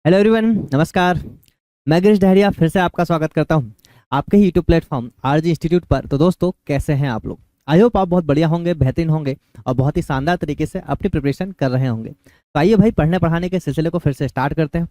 Hello everyone, नमस्कार। मैं गिरीश डहरिया फिर से आपका स्वागत करता हूं आपके ही यूट्यूब प्लेटफॉर्म आरजी इंस्टीट्यूट पर। तो दोस्तों, कैसे हैं आप लोग? आई होप आप बहुत बढ़िया होंगे, बेहतरीन होंगे और बहुत ही शानदार तरीके से अपनी प्रिपरेशन कर रहे होंगे। तो आइए भाई, पढ़ने पढ़ाने के सिलसिले को फिर से स्टार्ट करते हैं।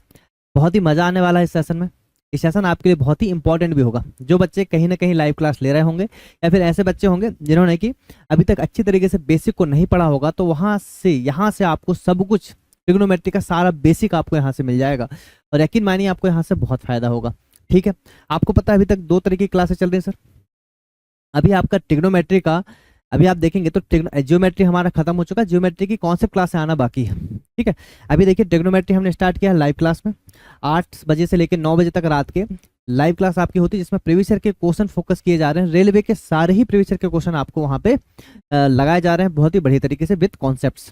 बहुत ही मज़ा आने वाला है इस सेशन में। ये सेशन आपके लिए बहुत ही इंपॉर्टेंट भी होगा। जो बच्चे कहीं ना कहीं लाइव क्लास ले रहे होंगे या फिर ऐसे बच्चे होंगे जिन्होंने कि अभी तक अच्छी तरीके से बेसिक को नहीं पढ़ा होगा, तो वहाँ से यहाँ से आपको सब कुछ ट्रिग्नोमेट्री का सारा बेसिक आपको यहाँ से मिल जाएगा और यकीन मानिए आपको यहाँ से बहुत फायदा होगा। ठीक है, आपको पता है अभी तक दो तरह की क्लासेस चल रही है सर। अभी आपका ट्रिग्नोमेट्री का, अभी आप देखेंगे तो जियोमेट्री हमारा खत्म हो चुका है, जियोमेट्री की कॉन्सेप्ट क्लास से आना बाकी है। ठीक है, अभी देखिए ट्रिग्नोमेट्री हमने स्टार्ट किया लाइव क्लास में 8 बजे से लेकर 9 बजे तक रात के लाइव क्लास आपकी होती है, जिसमें प्रीवियस ईयर के क्वेश्चन फोकस किए जा रहे हैं। रेलवे के सारे ही प्रीवियस ईयर के क्वेश्चन आपको वहाँ पे लगाए जा रहे हैं बहुत ही बढ़िया तरीके से विद कॉन्सेप्ट्स।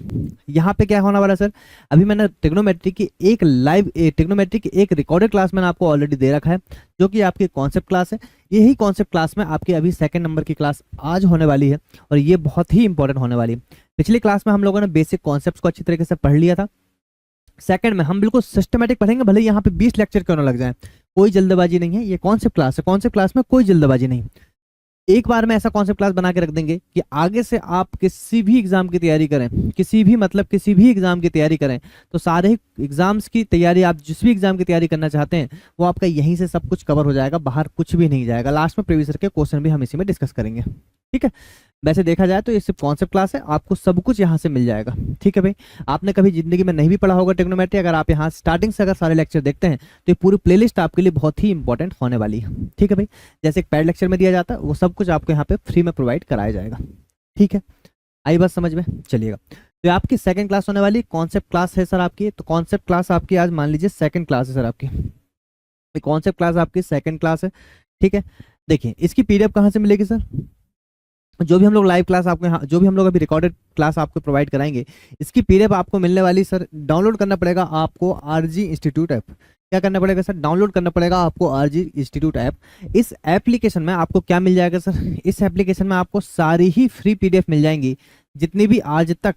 यहाँ पे क्या होने वाला है सर, अभी मैंने ट्रिग्नोमेट्री की एक रिकॉर्डेड क्लास मैंने आपको ऑलरेडी दे रखा है, जो कि आपकी कॉन्सेप्ट क्लास है। यही कॉन्सेप्ट क्लास में आपकी अभी सेकंड नंबर की क्लास आज होने वाली है और ये बहुत ही इंपॉर्टेंट होने वाली है। पिछली क्लास में हम लोगों ने बेसिक कॉन्सेप्ट्स को अच्छी तरीके से पढ़ लिया था। सेकंड में हम बिल्कुल सिस्टमेटिक पढ़ेंगे, भले यहाँ पे 20 लेक्चर क्यों ना लग जाए, कोई जल्दबाजी नहीं है। ये कॉन्सेप्ट क्लास है, कॉन्सेप्ट क्लास में कोई जल्दबाजी नहीं। एक बार में ऐसा कॉन्सेप्ट क्लास बना के रख देंगे कि आगे से आप किसी भी एग्जाम की तैयारी करें, किसी भी एग्जाम की तैयारी करें, तो सारे एग्जाम्स की तैयारी, आप जिस भी एग्जाम की तैयारी करना चाहते हैं वो आपका यहीं से सब कुछ कवर हो जाएगा, बाहर कुछ भी नहीं जाएगा। लास्ट में प्रीवियस ईयर के क्वेश्चन भी हम इसी में डिस्कस करेंगे। ठीक है, वैसे देखा जाए तो ये सिर्फ कॉन्सेप्ट क्लास है, आपको सब कुछ यहाँ से मिल जाएगा। ठीक है भाई, आपने कभी जिंदगी में नहीं भी पढ़ा होगा ट्रिग्नोमेट्री, अगर आप यहाँ स्टार्टिंग से अगर सारे लेक्चर देखते हैं तो ये पूरी प्लेलिस्ट आपके लिए बहुत ही इंपॉर्टेंट होने वाली है। ठीक है भाई, जैसे एक पैड लेक्चर में दिया जाता है वो सब कुछ आपको यहाँ पे फ्री में प्रोवाइड कराया जाएगा। ठीक है, आई बात समझ में? चलिएगा, तो आपकी सेकंड क्लास होने वाली कॉन्सेप्ट क्लास है सर आपकी। तो कॉन्सेप्ट क्लास आपकी आज मान लीजिए सेकंड क्लास है सर आपकी, कॉन्सेप्ट क्लास आपकी सेकंड क्लास है। ठीक है, देखिए इसकी पीडीएफ कहाँ से मिलेगी सर? जो भी हम लोग लाइव क्लास आपको यहाँ, जो भी हम लोग अभी रिकॉर्डेड क्लास आपको प्रोवाइड कराएंगे, इसकी पीडीएफ आपको मिलने वाली सर। डाउनलोड करना पड़ेगा आपको आरजी इंस्टीट्यूट ऐप। क्या करना पड़ेगा सर? डाउनलोड करना पड़ेगा आपको आरजी इंस्टीट्यूट ऐप। इस एप्लीकेशन में आपको क्या मिल जाएगा सर? इस एप्लीकेशन में आपको सारी ही फ्री पीडीएफ मिल जाएंगी। जितनी भी आज तक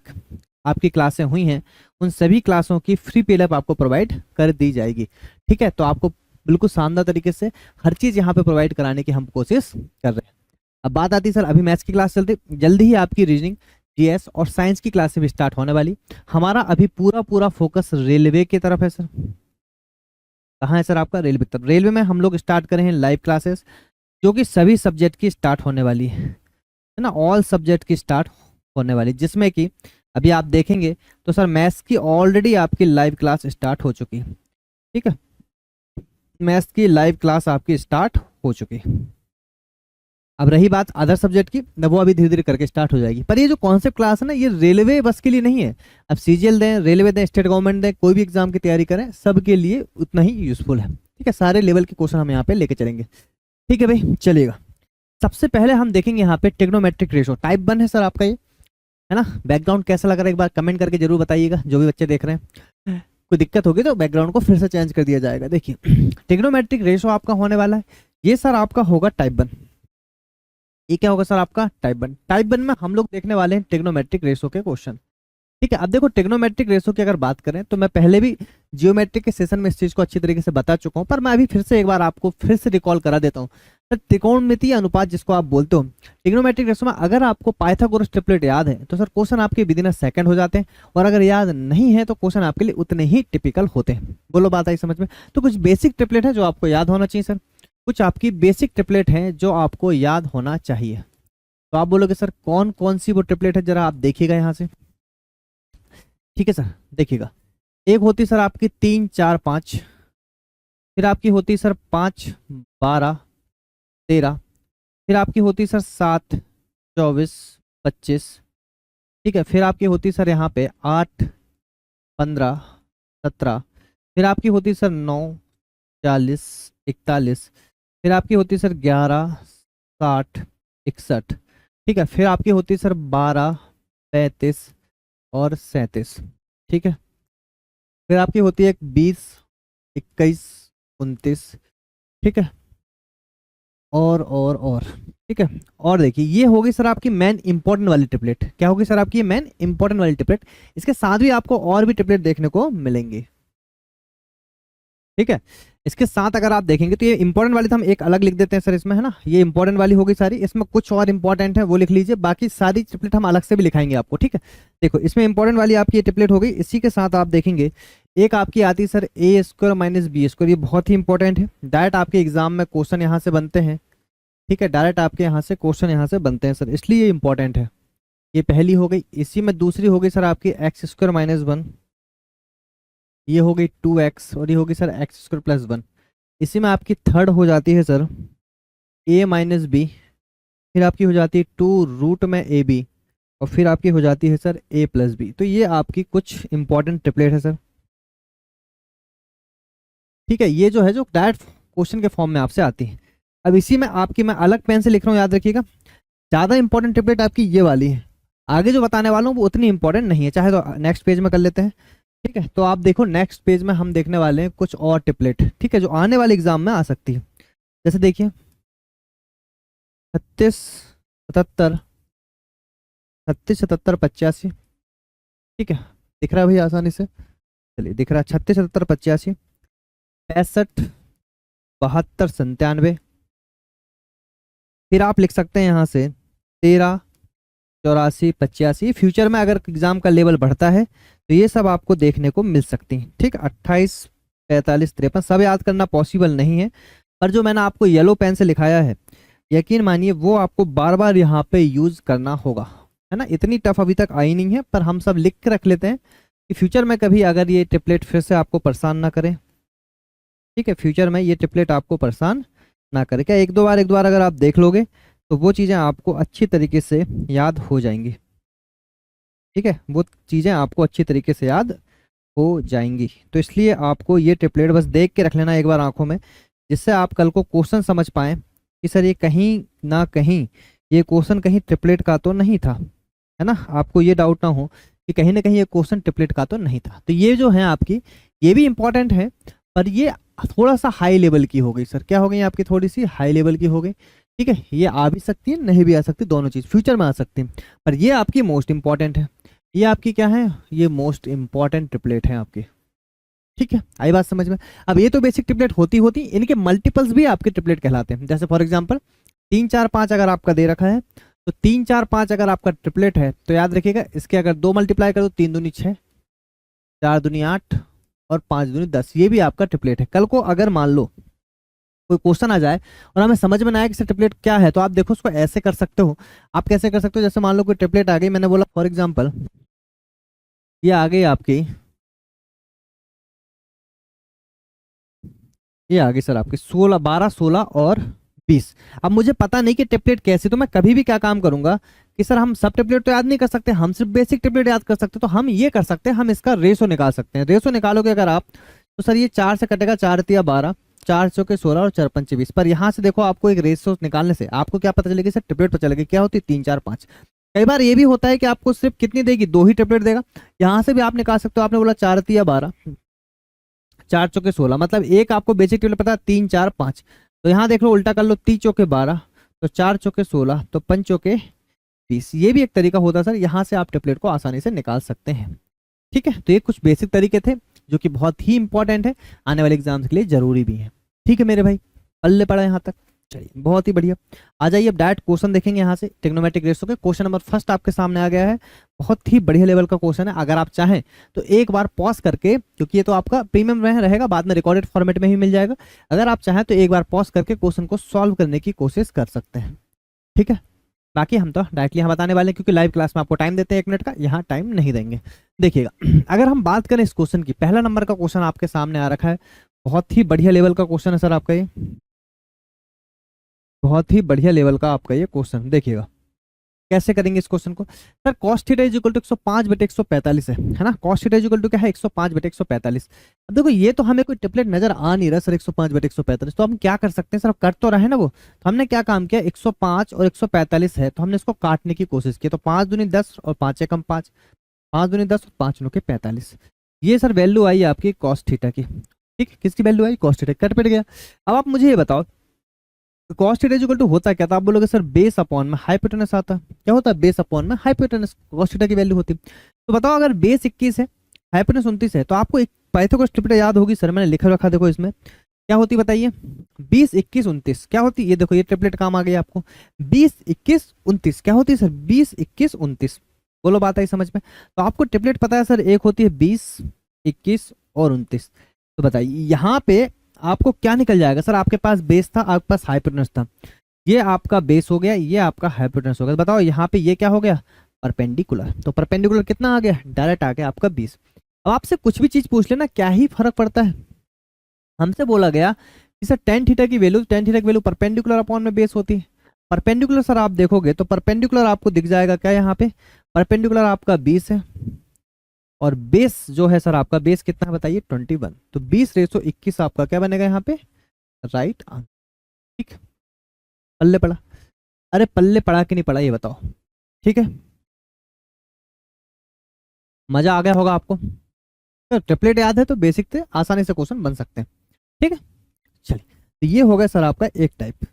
आपकी क्लासें हुई हैं उन सभी क्लासों की फ्री पीडीएफ आपको प्रोवाइड कर दी जाएगी। ठीक है, तो आपको बिल्कुल शानदार तरीके से हर चीज़ यहाँ पे प्रोवाइड कराने की हम कोशिश कर रहे हैं। अब बात आती है सर, अभी मैथ्स की क्लास चलती, जल्दी ही आपकी रीजनिंग, जीएस और साइंस की क्लास भी स्टार्ट होने वाली। हमारा अभी पूरा फोकस रेलवे की तरफ है सर। कहाँ है सर आपका? रेलवे की तरफ। रेलवे में हम लोग स्टार्ट करें हैं लाइव क्लासेस, जो कि सभी सब्जेक्ट की स्टार्ट होने वाली है ना, ऑल सब्जेक्ट की स्टार्ट होने वाली, जिसमें कि अभी आप देखेंगे तो सर मैथ्स की ऑलरेडी आपकी लाइव क्लास स्टार्ट हो चुकी है। ठीक है, मैथ्स की लाइव क्लास आपकी स्टार्ट हो चुकी है। अब रही बात अदर सब्जेक्ट की, वो अभी धीरे धीरे करके स्टार्ट हो जाएगी। पर ये जो कॉन्सेप्ट क्लास है ना, ये रेलवे बस के लिए नहीं है। अब सीजीएल दें, रेलवे दें, स्टेट गवर्नमेंट दें, कोई भी एग्जाम की तैयारी करें, सबके लिए उतना ही यूजफुल है। ठीक है, सारे लेवल के क्वेश्चन हम यहाँ पे लेके चलेंगे। ठीक है भाई, चलिएगा। सबसे पहले हम देखेंगे यहाँ पे ट्रिग्नोमेट्रिक रेशो, टाइप 1 है सर आपका ये, है ना। बैकग्राउंड कैसा लग रहा है एक बार कमेंट करके जरूर बताइएगा, जो भी बच्चे देख रहे हैं। कोई दिक्कत होगी तो बैकग्राउंड को फिर से चेंज कर दिया जाएगा। देखिए ट्रिग्नोमेट्रिक रेशो आपका होने वाला है, ये सर आपका होगा टाइप 1। ये क्या होगा सर आपका? टाइप 1। टाइप 1 में हम लोग देखने वाले हैं ट्रिग्नोमेट्रिक रेशो के क्वेश्चन। ठीक है, अब देखो ट्रिग्नोमेट्रिक रेशो की अगर बात करें तो मैं पहले भी जियोमेट्रिक के सेशन में इस चीज को अच्छी तरीके से बता चुका हूं, पर मैं अभी फिर से एक बार आपको फिर से रिकॉल करा देता हूं। तो त्रिकोणमितीय अनुपात जिसको आप बोलते हो, ट्रिग्नोमेट्रिक रेशो में अगर आपको पाइथागोरस ट्रिपलेट याद है तो सर क्वेश्चन आपके विद इन अ सेकंड हो जाते हैं, और अगर याद नहीं है तो क्वेश्चन आपके लिए उतने ही टिपिकल होते हैं। बोलो बात आई समझ में? तो कुछ बेसिक ट्रिपलेट है जो आपको याद होना चाहिए सर, कुछ आपकी बेसिक ट्रिपलेट हैं जो आपको याद होना चाहिए। तो आप बोलोगे सर कौन कौन सी वो ट्रिपलेट है, जरा आप देखिएगा यहाँ से। ठीक है सर, देखिएगा। एक होती सर आपकी 3 4 5, फिर आपकी होती सर 5 12 13, फिर आपकी होती सर 7 24 25। ठीक है, फिर आपकी होती सर यहाँ पे 8 15 17, फिर आपकी होती सर 9 40 41, फिर आपकी होती सर 11 60 61। ठीक है, फिर आपकी होती सर 12 35 और 37। ठीक है, फिर आपकी होती है 20 21 29। ठीक है, और ठीक है। और देखिए ये होगी सर आपकी मेन इंपॉर्टेंट वाली ट्रिपलेट। क्या होगी सर आपकी? मेन इंपॉर्टेंट वाली ट्रिपलेट। इसके साथ भी आपको और भी ट्रिपलेट देखने को मिलेंगे। ठीक है। इसके साथ अगर आप देखेंगे तो ये इंपॉर्टेंट वाली तो हम एक अलग लिख देते हैं सर इसमें, है ना, ये इंपॉर्टेंट वाली होगी सारी, इसमें कुछ और इंपॉर्टेंट है वो लिख लीजिए, बाकी सारी ट्रिपलेट हम अलग से भी लिखाएंगे आपको, ठीक है। देखो इसमें इंपॉर्टेंट वाली आपकी ये ट्रिपलेट हो गई। इसी के साथ आप देखेंगे एक आपकी आती है सर ए स्क्वायर माइनस बी स्क्वायर, ये बहुत ही इंपॉर्टेंट है, डायरेक्ट आपके एग्जाम में क्वेश्चन यहाँ से बनते हैं, ठीक है, डायरेक्ट आपके यहाँ से क्वेश्चन यहाँ से बनते हैं सर, इसलिए ये इंपॉर्टेंट है। ये पहली हो गई। इसी में दूसरी हो गई सर आपकी एक्स स्क्वायर माइनस वन, ये हो गई 2x, और ये होगी sir x square plus one. इसी में आपकी थर्ड हो जाती है सर a माइनस बी, फिर आपकी हो जाती है 2 रूट में ए बी, और फिर आपकी हो जाती है सर a प्लस बी। तो ये आपकी कुछ इंपॉर्टेंट ट्रिपलेट है सर, ठीक है, ये जो है जो डायरेक्ट क्वेश्चन के फॉर्म में आपसे आती है। अब इसी में आपकी मैं अलग पेन से लिख रहा हूँ, याद रखिएगा, ज़्यादा इंपॉर्टेंट ट्रिपलेट आपकी ये वाली है, आगे जो बताने वाला हूँ वो उतनी इंपॉर्टेंट नहीं है, चाहे तो नेक्स्ट पेज में कर लेते हैं, ठीक है। तो आप देखो नेक्स्ट पेज में हम देखने वाले हैं कुछ और ट्रिपलेट, ठीक है, जो आने वाले एग्जाम में आ सकती है। जैसे देखिए 36 77 36 77 85, ठीक है, दिख रहा है भाई आसानी से, चलिए दिख रहा है 36 77 85 65 72 97, फिर आप लिख सकते हैं यहाँ से 13 84 85। फ्यूचर में अगर एग्जाम का लेवल बढ़ता है तो ये सब आपको देखने को मिल सकती हैं, ठीक, 28 45 53, सब याद करना पॉसिबल नहीं है, पर जो मैंने आपको येलो पेन से लिखाया है यकीन मानिए वो आपको बार बार यहाँ पे यूज करना होगा, है ना, इतनी टफ अभी तक आई नहीं है, पर हम सब लिख के रख लेते हैं कि फ्यूचर में कभी अगर ये ट्रिपलेट फिर से आपको परेशान ना करे, ठीक है, फ्यूचर में ये ट्रिपलेट आपको परेशान ना करे। क्या एक दो बार अगर आप देख लोगे तो वो चीज़ें आपको अच्छी तरीके से याद हो जाएंगी, ठीक है, वो चीज़ें आपको अच्छी तरीके से याद हो जाएंगी। तो इसलिए आपको ये ट्रिपलेट बस देख के रख लेना एक बार आंखों में, जिससे आप कल को क्वेश्चन समझ पाएँ कि सर ये कहीं ना कहीं ये क्वेश्चन कहीं ट्रिपलेट का तो नहीं था, है ना, आपको ये डाउट ना हो कि कहीं ना कहीं ये क्वेश्चन ट्रिपलेट का तो नहीं था। तो ये जो है आपकी ये भी इंपॉर्टेंट है, पर ये थोड़ा सा हाई लेवल की हो गई सर, क्या हो गई आपकी, थोड़ी सी हाई लेवल की हो गई, ठीक है, ये आ भी सकती है नहीं भी आ सकती, दोनों चीज़ फ्यूचर में आ सकती है, पर ये आपकी मोस्ट इंपॉर्टेंट है, ये आपकी क्या है, ये मोस्ट इंपॉर्टेंट ट्रिपलेट है आपकी, ठीक है, आई बात समझ में। अब ये तो बेसिक ट्रिपलेट होती होती, इनके मल्टीपल्स भी आपके ट्रिपलेट कहलाते हैं। जैसे फॉर एग्जांपल 3 4 5 अगर आपका दे रखा है तो 3 4 5 अगर आपका ट्रिपलेट है तो याद रखिएगा इसके अगर 2 मल्टीप्लाई कर दो, 3 दूनी 6, 4 दूनी 8 और 5 दूनी 10, ये भी आपका ट्रिपलेट है। कल को अगर मान लो कोई क्वेश्चन आ जाए और हमें समझ में ना आए कि ट्रिपलेट क्या है, तो आप देखो उसको ऐसे कर सकते हो। आप कैसे कर सकते हो, जैसे मान लो कोई ट्रिपलेट आ गई, मैंने बोला फॉर एग्जांपल ये आ गई आपकी, ये आ गई सर आपकी 16 12 16 और 20। अब मुझे पता नहीं कि ट्रिपलेट कैसे, तो मैं कभी भी क्या काम करूंगा कि सर हम सब ट्रिपलेट तो याद नहीं कर सकते, हम सिर्फ बेसिक ट्रिपलेट याद कर सकते, तो हम ये कर सकते हैं, हम इसका रेशो निकाल सकते हैं। रेशो निकालोगे अगर आप तो सर ये 4 से कटेगा, 4 तिया 12, 4 चौके 16 और 4 पंचे 20। पर यहाँ से देखो आपको एक रेशो निकालने से आपको क्या पता चलेगी, सर ट्रिपलेट पता चलेगी क्या होती है, 3 4 5। कई बार ये भी होता है कि आपको सिर्फ कितनी देगी, 2 ही ट्रिपलेट देगा, यहाँ से भी आप निकाल सकते हो। आपने बोला 4 तिया 12, 4 चौके 16, मतलब एक आपको बेसिक ट्रिपलेट पता है 3 4 5, तो यहाँ देख लो उल्टा कर लो, 3 चौके 12 तो 4 चौके 16 तो 5 चौके 20। ये भी एक तरीका होता है सर, यहाँ से आप ट्रिपलेट को आसानी से निकाल सकते हैं, ठीक है। तो ये कुछ बेसिक तरीके थे जो कि बहुत ही इंपॉर्टेंट है, आने वाले एग्जाम्स के लिए जरूरी भी है, ठीक है मेरे भाई, पल्ले पड़ा यहाँ तक, चलिए बहुत ही बढ़िया। आ जाइए अब डायरेक्ट क्वेश्चन देखेंगे यहाँ से ट्रिग्नोमेट्रिक रेशो के। क्वेश्चन नंबर फर्स्ट आपके सामने आ गया है, बहुत ही बढ़िया लेवल का क्वेश्चन है। अगर आप चाहें तो एक बार पॉज करके, क्योंकि ये तो आपका प्रीमियम में रहेगा, बाद में रिकॉर्डेड फॉर्मेट में ही मिल जाएगा, अगर आप चाहें तो एक बार पॉज करके क्वेश्चन को सॉल्व करने की कोशिश कर सकते हैं, ठीक है। बाकी हम तो डायरेक्टली यहाँ बताने वाले हैं, क्योंकि लाइव क्लास में आपको टाइम देते हैं 1 मिनट का, यहाँ टाइम नहीं देंगे। देखिएगा अगर हम बात करें इस क्वेश्चन की, पहला नंबर का क्वेश्चन आपके सामने आ रखा है, बहुत ही बढ़िया लेवल का क्वेश्चन है सर आपका ये, बहुत ही बढ़िया लेवल का आपका ये क्वेश्चन। देखिएगा कैसे करेंगे इस क्वेश्चन को। Sir cos theta is equal to 105/145 है ना, cos theta is equal to क्या है, 105/145। अब देखो ये तो हमें कोई ट्रिपलेट नजर आ नहीं रहा सर 105/145, तो हम क्या कर सकते हैं सर, कट तो रहे ना वो, तो हमने क्या काम किया, 105 और 145 है तो हमने इसको काटने की कोशिश की, तो 5 दूनी 10 और 5 एकम 5, 5 दूनी 10 और 5 नौ के 45। ये सर वैल्यू आई आपकी cos थीटा की, ठीक, किसकी वैल्यू आई, cos थीटा, कट पड़ गया। अब आप मुझे ये बताओ cos थीटा इक्वल टू होता क्या था, आप बोलोगे सर बेस अपॉन में हाइपोटेनस आता, क्या होता है, बेस अपॉन में हाइपोटेनस cos थीटा की वैल्यू होती। तो बताओ अगर बेस 21 है हाइपोटेनस 29 है, तो आपको पाइथागोरस ट्रिपलेट याद होगी सर, मैंने लिखा रखा, देखो इसमें क्या होती बताइए, 20 21 29 क्या होती, ये देखो ये ट्रिपलेट काम आ गई आपको, 20 21 29 क्या होती है सर, 20 21 29। बोलो बात आई समझ में। तो आपको ट्रिपलेट पता है सर, एक होती है 20 21 और 29। तो बताइए यहाँ पे आपको क्या निकल जाएगा सर, आपके पास बेस था, आपके पास हाइपोटेनस था, ये आपका बेस हो गया, ये आपका हाइपोटेनस हो गया। बताओ यहाँ पे ये क्या हो गया, परपेंडिकुलर। तो परपेंडिकुलर कितना आ गया, डायरेक्ट आ गया आपका 20। अब आपसे कुछ भी चीज पूछ लेना, क्या ही फर्क पड़ता है। हमसे बोला गया कि सर टेन थीटा की वैल्यू परपेंडिकुलर अपॉन में बेस होती है। परपेंडिकुलर सर आप देखोगे तो परपेंडिकुलर आपको दिख जाएगा क्या, यहाँ पे परपेंडिकुलर आपका 20 है और बेस जो है सर आपका बेस कितना है बताइए, 21। तो 20/21 आपका क्या बनेगा यहाँ पे, राइट आंसर। ठीक, पल्ले पड़ा, अरे पल्ले पड़ा कि नहीं पड़ा ये बताओ। ठीक है, मजा आ गया होगा आपको। तो ट्रिपलेट याद है तो बेसिक से आसानी से क्वेश्चन बन सकते हैं। ठीक है, चलिए तो ये हो गया सर आपका एक टाइप,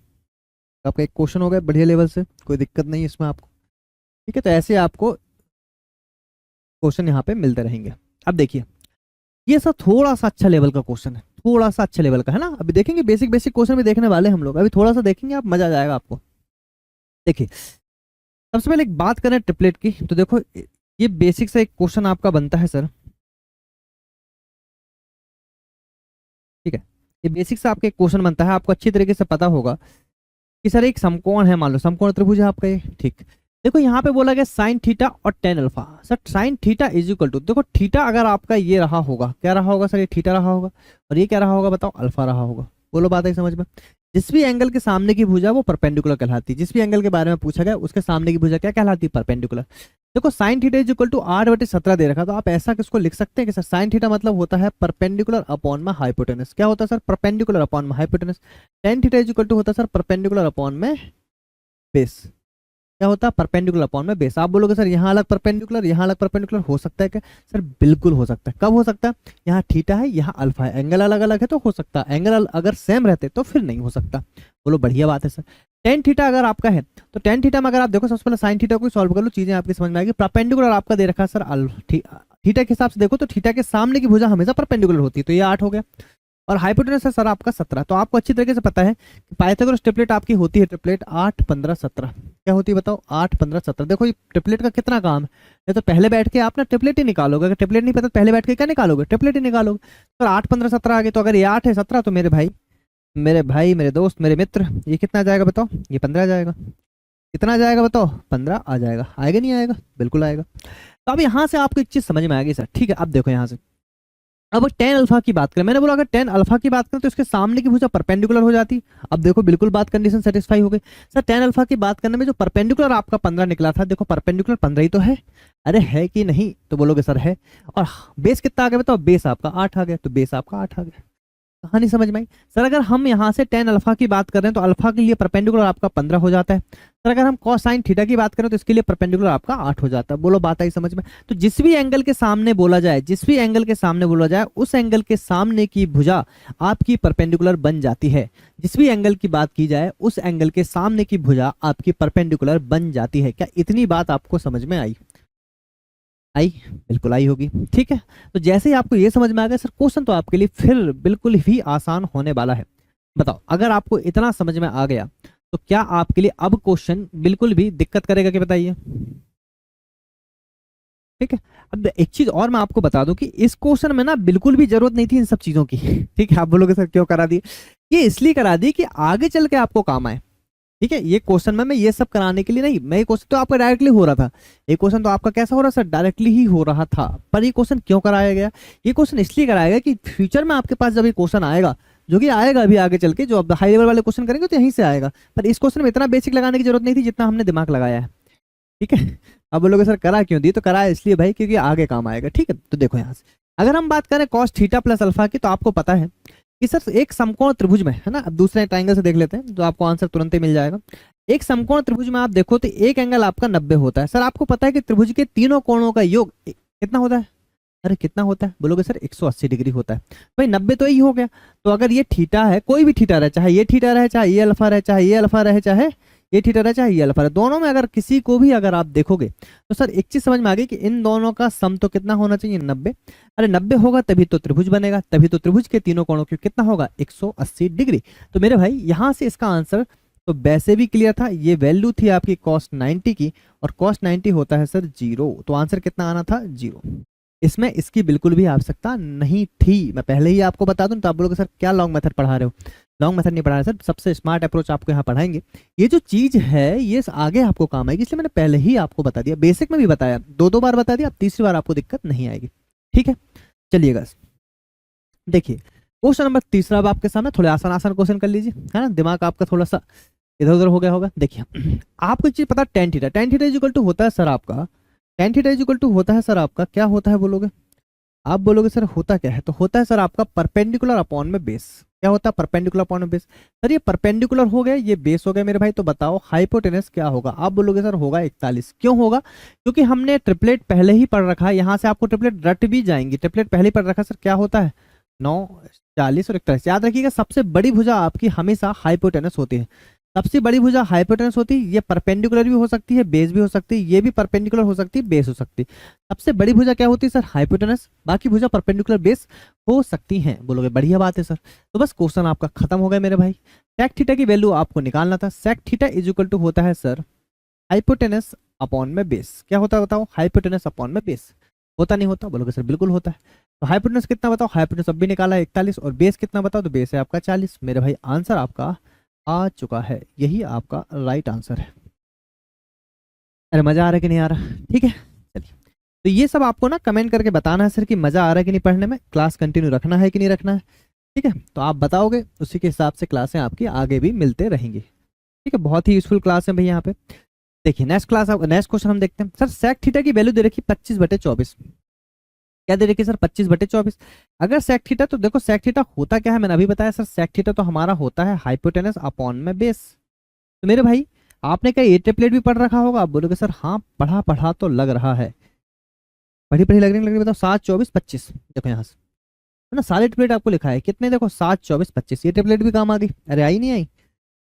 आपका एक क्वेश्चन हो गया बढ़िया लेवल से, कोई दिक्कत नहीं इसमें आपको। ठीक है, तो ऐसे आपको क्वेश्चन यहाँ पे मिलते रहेंगे। अब देखिए ये सब थोड़ा सा अच्छा लेवल का क्वेश्चन है, थोड़ा सा अच्छा लेवल का है ना। अभी देखेंगे बेसिक बेसिक क्वेश्चन भी देखने वाले हम लोग, अभी थोड़ा सा देखेंगे आप, मजा आ जाएगा आपको। देखिए सबसे पहले एक बात करें ट्रिपलेट की, तो देखो ये बेसिक से एक क्वेश्चन आपका बनता है सर। ठीक है, ये बेसिक से आपका एक क्वेश्चन बनता है, आपको अच्छी तरीके से पता होगा कि सर एक समकोण है, मान लो समकोण त्रिभुज है आपका ये। ठीक, देखो यहाँ पे बोला गया साइन थीटा और tan alpha. Sir sine theta is equal to, देखो थीटा अगर आपका ये रहा होगा, क्या रहा होगा सर, ये थीटा रहा होगा, और ये क्या रहा होगा बताओ, अल्फा रहा होगा। बोलो बात है समझ में। जिस भी एंगल के सामने की भुजा वो परपेंडिकुलर कहलाती है, जिस भी एंगल के बारे में पूछा गया उसके सामने की भुजा क्या कहलाती है, परपेंडिकुलर। देखो sine theta is equal to 8/17 दे रखा, तो आप ऐसा किसको लिख सकते हैं कि सर साइन थीटा मतलब होता है परपेंडिकुलर अपॉन में हाइपोटेनस। क्या होता है सर, परपेंडिकुलर अपॉन में hypotenuse. Tan theta is equal to होता है सर परपेंडिकुलर अपॉन में बेस। क्या होता है, परपेंडिकुलर अपॉन में बेस। आप बोलोगे सर यहाँ अलग परपेंडिकुलर, यहाँ अलग परपेंडिकुलर हो सकता है क्या, सर बिल्कुल हो सकता है। कब हो सकता है, यहाँ थीटा है यहाँ अल्फा है, एंगल अलग अलग है तो हो सकता है, एंगल अगर सेम रहते तो फिर नहीं हो सकता। बोलो बढ़िया बात है सर। टेन थीटा अगर आपका है तो टेन थीटा में अगर आप देखो, सबसे पहले साइन थीटा को सॉल्व कर लो, चीजें आपकी समझ में आएगी। परपेंडिकुलर आपका दे रखा है सर थीटा के हिसाब से देखो तो थीटा के सामने की भुजा हमेशा परपेंडिकुलर होती है, तो ये 8 हो गया। और हाइपोटेनस है सर आपका 17। तो आपको अच्छी तरीके से पता है कि पाइथागोरस ट्रिपलेट आपकी होती है ट्रिपलेट 8 15 17। क्या होती है बताओ, 8 15 17। देखो ये ट्रिपलेट का कितना काम है, ये तो पहले बैठ के आप ना ट्रिपलेट ही निकालोगे, अगर ट्रिपलेट नहीं पता पहले बैठ के क्या निकालोगे, ट्रिपलेट ही निकालोगे। तो 8 15 17 आ गए, तो अगर ये 8 है 17 तो मेरे भाई मेरे दोस्त मेरे मित्र, ये कितना आ जाएगा बताओ, ये 15 आ जाएगा। कितना आ जाएगा बताओ, 15 आ जाएगा। आएगा नहीं आएगा, बिल्कुल आएगा। तो अब यहाँ से आपको एक चीज समझ में आ गई सर। ठीक है, अब देखो यहाँ से, अब टेन अल्फा की बात करें, मैंने बोला अगर टेन अल्फा की बात करें तो इसके सामने की भुजा परपेंडिकुलर हो जाती। अब देखो बिल्कुल बात कंडीशन सेटिस्फाई हो गई सर। टेन अल्फा की बात करने में जो परपेंडिकुलर आपका 15 निकला था, देखो परपेंडिकुलर 15 ही तो है। अरे है कि नहीं, तो बोलोगे सर है। और बेस कितना आ गया बताओ, बेस आपका 8 आ गया, तो बेस आपका 8 आ गया। कहानी समझ में आई सर। अगर हम यहाँ से टेन अल्फा की बात कर रहे हैं तो अल्फा के लिए परपेंडिकुलर आपका 15 हो जाता है। सर अगर हम कॉस साइन थीटा की बात करें तो इसके लिए परपेंडिकुलर आपका 8 हो जाता है। बोलो बात आई समझ में। तो जिस भी एंगल के सामने बोला जाए, उस एंगल के सामने की भुजा आपकी परपेंडिकुलर बन जाती है। जिस भी एंगल की बात की जाए उस एंगल के सामने की भुजा आपकी परपेंडिकुलर बन जाती है। क्या इतनी बात आपको समझ में आई? बिल्कुल आई होगी। ठीक है, तो जैसे ही आपको ये समझ में आ गया सर, क्वेश्चन तो आपके लिए फिर बिल्कुल ही आसान होने वाला है। बताओ अगर आपको इतना समझ में आ गया तो क्या आपके लिए अब क्वेश्चन बिल्कुल भी दिक्कत करेगा कि बताइए। ठीक है, अब एक चीज और मैं आपको बता दूं कि इस क्वेश्चन में ना बिल्कुल भी जरूरत नहीं थी इन सब चीजों की। ठीक है, आप बोलोगे सर क्यों करा दी, ये इसलिए करा दी कि आगे चल के आपको काम आए। ठीक है, ये क्वेश्चन में मैं ये सब कराने के लिए नहीं, मैं ये क्वेश्चन तो आपका डायरेक्टली हो रहा था, ये क्वेश्चन तो आपका कैसा हो रहा सर, डायरेक्टली ही हो रहा था। पर ये क्वेश्चन क्यों कराया गया, ये क्वेश्चन इसलिए कराया गया कि फ्यूचर में आपके पास जब ये क्वेश्चन आएगा, जो कि आएगा अभी आगे चल के, जो अब हाई लेवल वाले क्वेश्चन करेंगे तो यहीं से आएगा। पर इस क्वेश्चन में इतना बेसिक लगाने की जरूरत नहीं थी जितना हमने दिमाग लगाया है। ठीक है, अब बोलोगे सर करा क्यों दी, तो कराया इसलिए भाई क्योंकि आगे काम आएगा। ठीक है, तो देखो यहाँ से अगर हम बात करें कॉस थीटा प्लस अल्फा की, तो आपको पता है कि सर एक समकोण त्रिभुज में है ना, अब दूसरे ट्रायंगल से देख लेते हैं तो आपको आंसर तुरंत ही मिल जाएगा। एक समकोण त्रिभुज में आप देखो तो एक एंगल आपका 90 होता है। सर आपको पता है कि त्रिभुज के तीनों कोणों का योग कितना होता है, अरे कितना होता है, बोलोगे सर 180 डिग्री होता है। भाई 90 तो यही हो गया। तो अगर ये थीटा है, कोई भी थीटा रहे, चाहे ये थीटा रहे, चाहे ये अल्फा रहे, चाहे ये अल्फा रहे, चाहे ये थीटा रहे चाहे ये अल्फा रहे, दोनों में अगर किसी को भी अगर आप देखोगे तो सर एक चीज समझ में आ गई कि इन दोनों का सम तो कितना होना चाहिए 90। अरे 90 होगा तभी तो त्रिभुज बनेगा, तभी तो त्रिभुज के तीनों कोणों की कितना होगा 180 डिग्री। तो मेरे भाई यहाँ से इसका आंसर तो वैसे भी क्लियर था, ये वैल्यू थी आपकी cos 90 की, और cos 90 होता है सर 0, तो आंसर कितना आना था 0। इसमें इसकी बिल्कुल भी आवश्यकता नहीं थी। मैं पहले ही आपको बता दूं तो आप बोलोगे सर क्या लॉन्ग मेथड पढ़ा रहे हो, लॉन्ग मेथड नहीं पढ़ा रहे सर, सबसे स्मार्ट अप्रोच आपको यहाँ पढ़ाएंगे। ये जो चीज है ये आगे आपको काम आएगी, इसलिए मैंने पहले ही आपको बता दिया, बेसिक में भी बताया, दो बार बता दिया, अब तीसरी बार आपको दिक्कत नहीं आएगी। ठीक है, चलिएगा देखिए क्वेश्चन नंबर तीसरा अब आपके सामने, थोड़े आसान आसान क्वेश्चन कर लीजिए, है ना, दिमाग आपका थोड़ा सा इधर उधर हो गया होगा। देखिए आपको चीज पता, tan theta, tan theta is equal to होता है सर आपका, tan theta is equal to होता है सर आपका, क्या होता है बोलोगे आप, बोलोगे सर होता क्या है, तो होता है सर आपका परपेंडिकुलर अपॉन में बेस। क्या होता है परपेंडिकुलर अपॉन में बेस, सर ये परपेंडिकुलर हो गया, ये बेस हो गया मेरे भाई, तो बताओ हाइपोटेनस क्या होगा, आप बोलोगे सर होगा 41। क्यों होगा, क्योंकि हमने ट्रिपलेट पहले ही पढ़ रखा है, यहाँ से आपको ट्रिपलेट रट भी जाएंगी, ट्रिपलेट पहले ही पढ़ रखा है सर, क्या होता है 9, 40 और 41। याद रखिएगा सबसे बड़ी भुजा आपकी हमेशा हाइपोटेनस होती है, सबसे बड़ी भुजा हाइपोटेनस होती है, ये परपेंडिकुलर भी हो सकती है, बेस भी हो सकती है, ये भी परपेंडिकुलर हो सकती है, बेस हो सकती है। सबसे बड़ी भुजा क्या होती है सर हाइपोटेनस, बाकी भुजा परपेंडिकुलर बेस हो सकती हैं। बोलोगे बढ़िया बात है सर, तो बस क्वेश्चन आपका खत्म हो गया मेरे भाई। सेक थीटा की वैल्यू आपको निकालना था, sec theta is equal to होता है सर हाइपोटेनस अपॉन में बेस। क्या होता है बताओ, हाइपोटेनस अपॉन में बेस। होता नहीं होता, बोलोगे सर बिल्कुल होता है। तो हाइपोटेनस कितना बताओ, हाइपोटेनस अब भी निकाला है 41, और बेस कितना बताओ, तो बेस है आपका 40। मेरे भाई आंसर आपका आ चुका है, यही आपका राइट आंसर है। अरे मजा आ रहा है कि नहीं आ रहा, ठीक है चलिए। तो ये सब आपको ना कमेंट करके बताना है सर कि मजा आ रहा है कि नहीं पढ़ने में, क्लास कंटिन्यू रखना है कि नहीं रखना है, ठीक है। तो आप बताओगे उसी के हिसाब से क्लासें आपकी आगे भी मिलते रहेंगी, ठीक है। बहुत ही यूजफुल क्लास है भाई यहाँ पे। देखिए नेक्स्ट क्लास, नेक्स्ट क्वेश्चन हम देखते हैं। सर सेक थीटा की वैल्यू दे रखी 25/24, क्या दे रखी सर 25/24। अगर सेक थीटा, तो देखो सेक थीटा होता क्या है, मैंने अभी बताया सर, सेक थीटा तो हमारा होता है हाइपोटेनस अपॉन में बेस। तो मेरे भाई आपने क्या ये ट्रिपलेट भी पढ़ रखा होगा, आप बोलोगे सर हाँ पढ़ा पढ़ा तो लग रहा है, पढ़ी पढ़ी लग रही बताओ। 7, 24, 25, देखो यहाँ से है ना, सारे ट्रिपलेट आपको लिखा है कितने, देखो 7, 24, 25, ये ट्रिपलेट भी काम आ गई। अरे आई नहीं आई,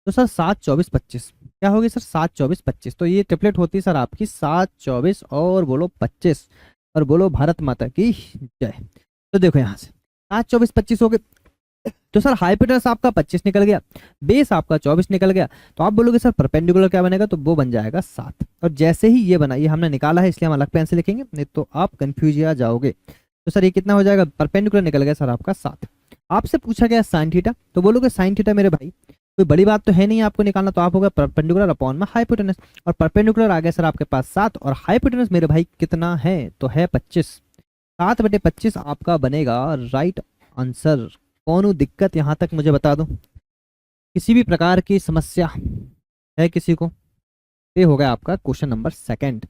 तो सर 7, 24, 25 क्या होगी सर 7, 24, 25, तो ये ट्रिपलेट होती है सर आपकी 7, 24 और बोलो 25, और बोलो भारत माता की जय। तो देखो यहाँ से 7, 24, 25 हो गए, तो सर हाइपोटेनस आपका 25 निकल गया, बेस आपका 24 निकल गया, तो आप बोलोगे सर परपेंडिकुलर क्या बनेगा, तो वो बन जाएगा 7। और जैसे ही ये बना, ये हमने निकाला है इसलिए हम अलग पेन से लिखेंगे, नहीं तो आप कंफ्यूज आ जाओगे। तो सर ये कितना हो जाएगा, परपेंडिकुलर निकल गया सर आपका 7। आपसे पूछा गया साइन थीटा, तो बोलोगे साइन थीटा मेरे भाई कोई बड़ी बात तो है नहीं आपको निकालना, तो आप होगा परपेंडिकुलर अपॉन में हाइपोटेनस, और परपेंडिकुलर आ गया सर आपके पास 7, और हाइपोटेनस मेरे भाई कितना है, तो है 25। 7/25 आपका बनेगा राइट आंसर। कौन दिक्कत यहाँ तक मुझे बता दो, किसी भी प्रकार की समस्या है किसी को, ये हो गया आपका क्वेश्चन नंबर सेकंड।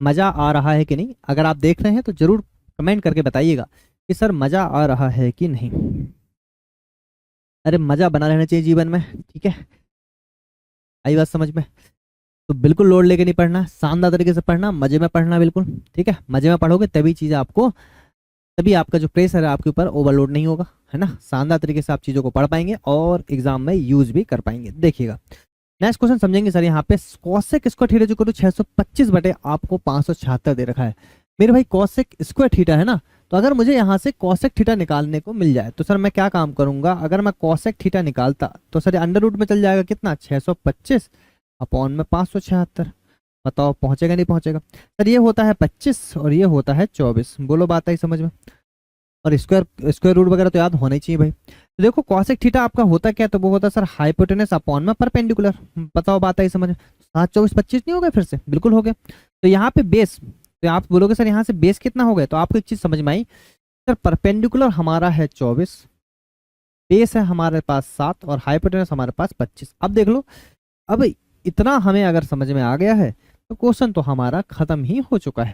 मजा आ रहा है कि नहीं, अगर आप देख रहे हैं तो जरूर कमेंट करके बताइएगा कि सर मजा आ रहा है कि नहीं। अरे मजा बना रहना चाहिए जीवन में, ठीक है, आई बात समझ में। तो बिल्कुल लोड लेके नहीं पढ़ना, शानदार तरीके से पढ़ना, मजे में पढ़ना बिल्कुल, ठीक है। मजे में पढ़ोगे तभी चीज़ें आपको, तभी आपका जो प्रेशर है आपके ऊपर ओवरलोड नहीं होगा, है ना। शानदार तरीके से आप चीज़ों को पढ़ पाएंगे और एग्जाम में यूज भी कर पाएंगे। देखिएगा नेक्स्ट क्वेश्चन समझेंगे सर। यहाँ पे कॉसेक स्क्वायर थीटा जो 625 बटे आपको 576 दे रखा है। मेरे भाई कॉसेक स्क्वायर थीटा है ना, तो अगर मुझे यहाँ से कॉसेक थीटा निकालने को मिल जाए तो सर मैं क्या काम करूंगा, अगर मैं कॉसेक थीटा निकालता तो सर अंडर रूट में चल जाएगा कितना 625 अपॉन में 576, बताओ पहुंचेगा नहीं पहुंचेगा। सर ये होता है 25 और ये होता है 24, बोलो बात आई समझ में। और स्क्वायर रूट वगैरह तो याद होना ही चाहिए भाई। तो देखो कॉसेक थीटा आपका होता क्या, तो वो होता है सर हाइपोटेनस अपॉन में परपेंडिकुलर, बताओ बात आई समझ में। 7, 24, 25 नहीं हो गया, फिर से बिल्कुल हो गया। तो यहाँ पे बेस, तो आप बोलोगे सर यहाँ से बेस कितना हो गया, तो आपको एक चीज समझ में आई सर, परपेंडिकुलर हमारा है 24, बेस है हमारे पास 7 और हाइपोटेनस हमारे पास 25। अब देख लो, अब इतना हमें अगर समझ में आ गया है तो क्वेश्चन तो हमारा खत्म ही हो चुका है,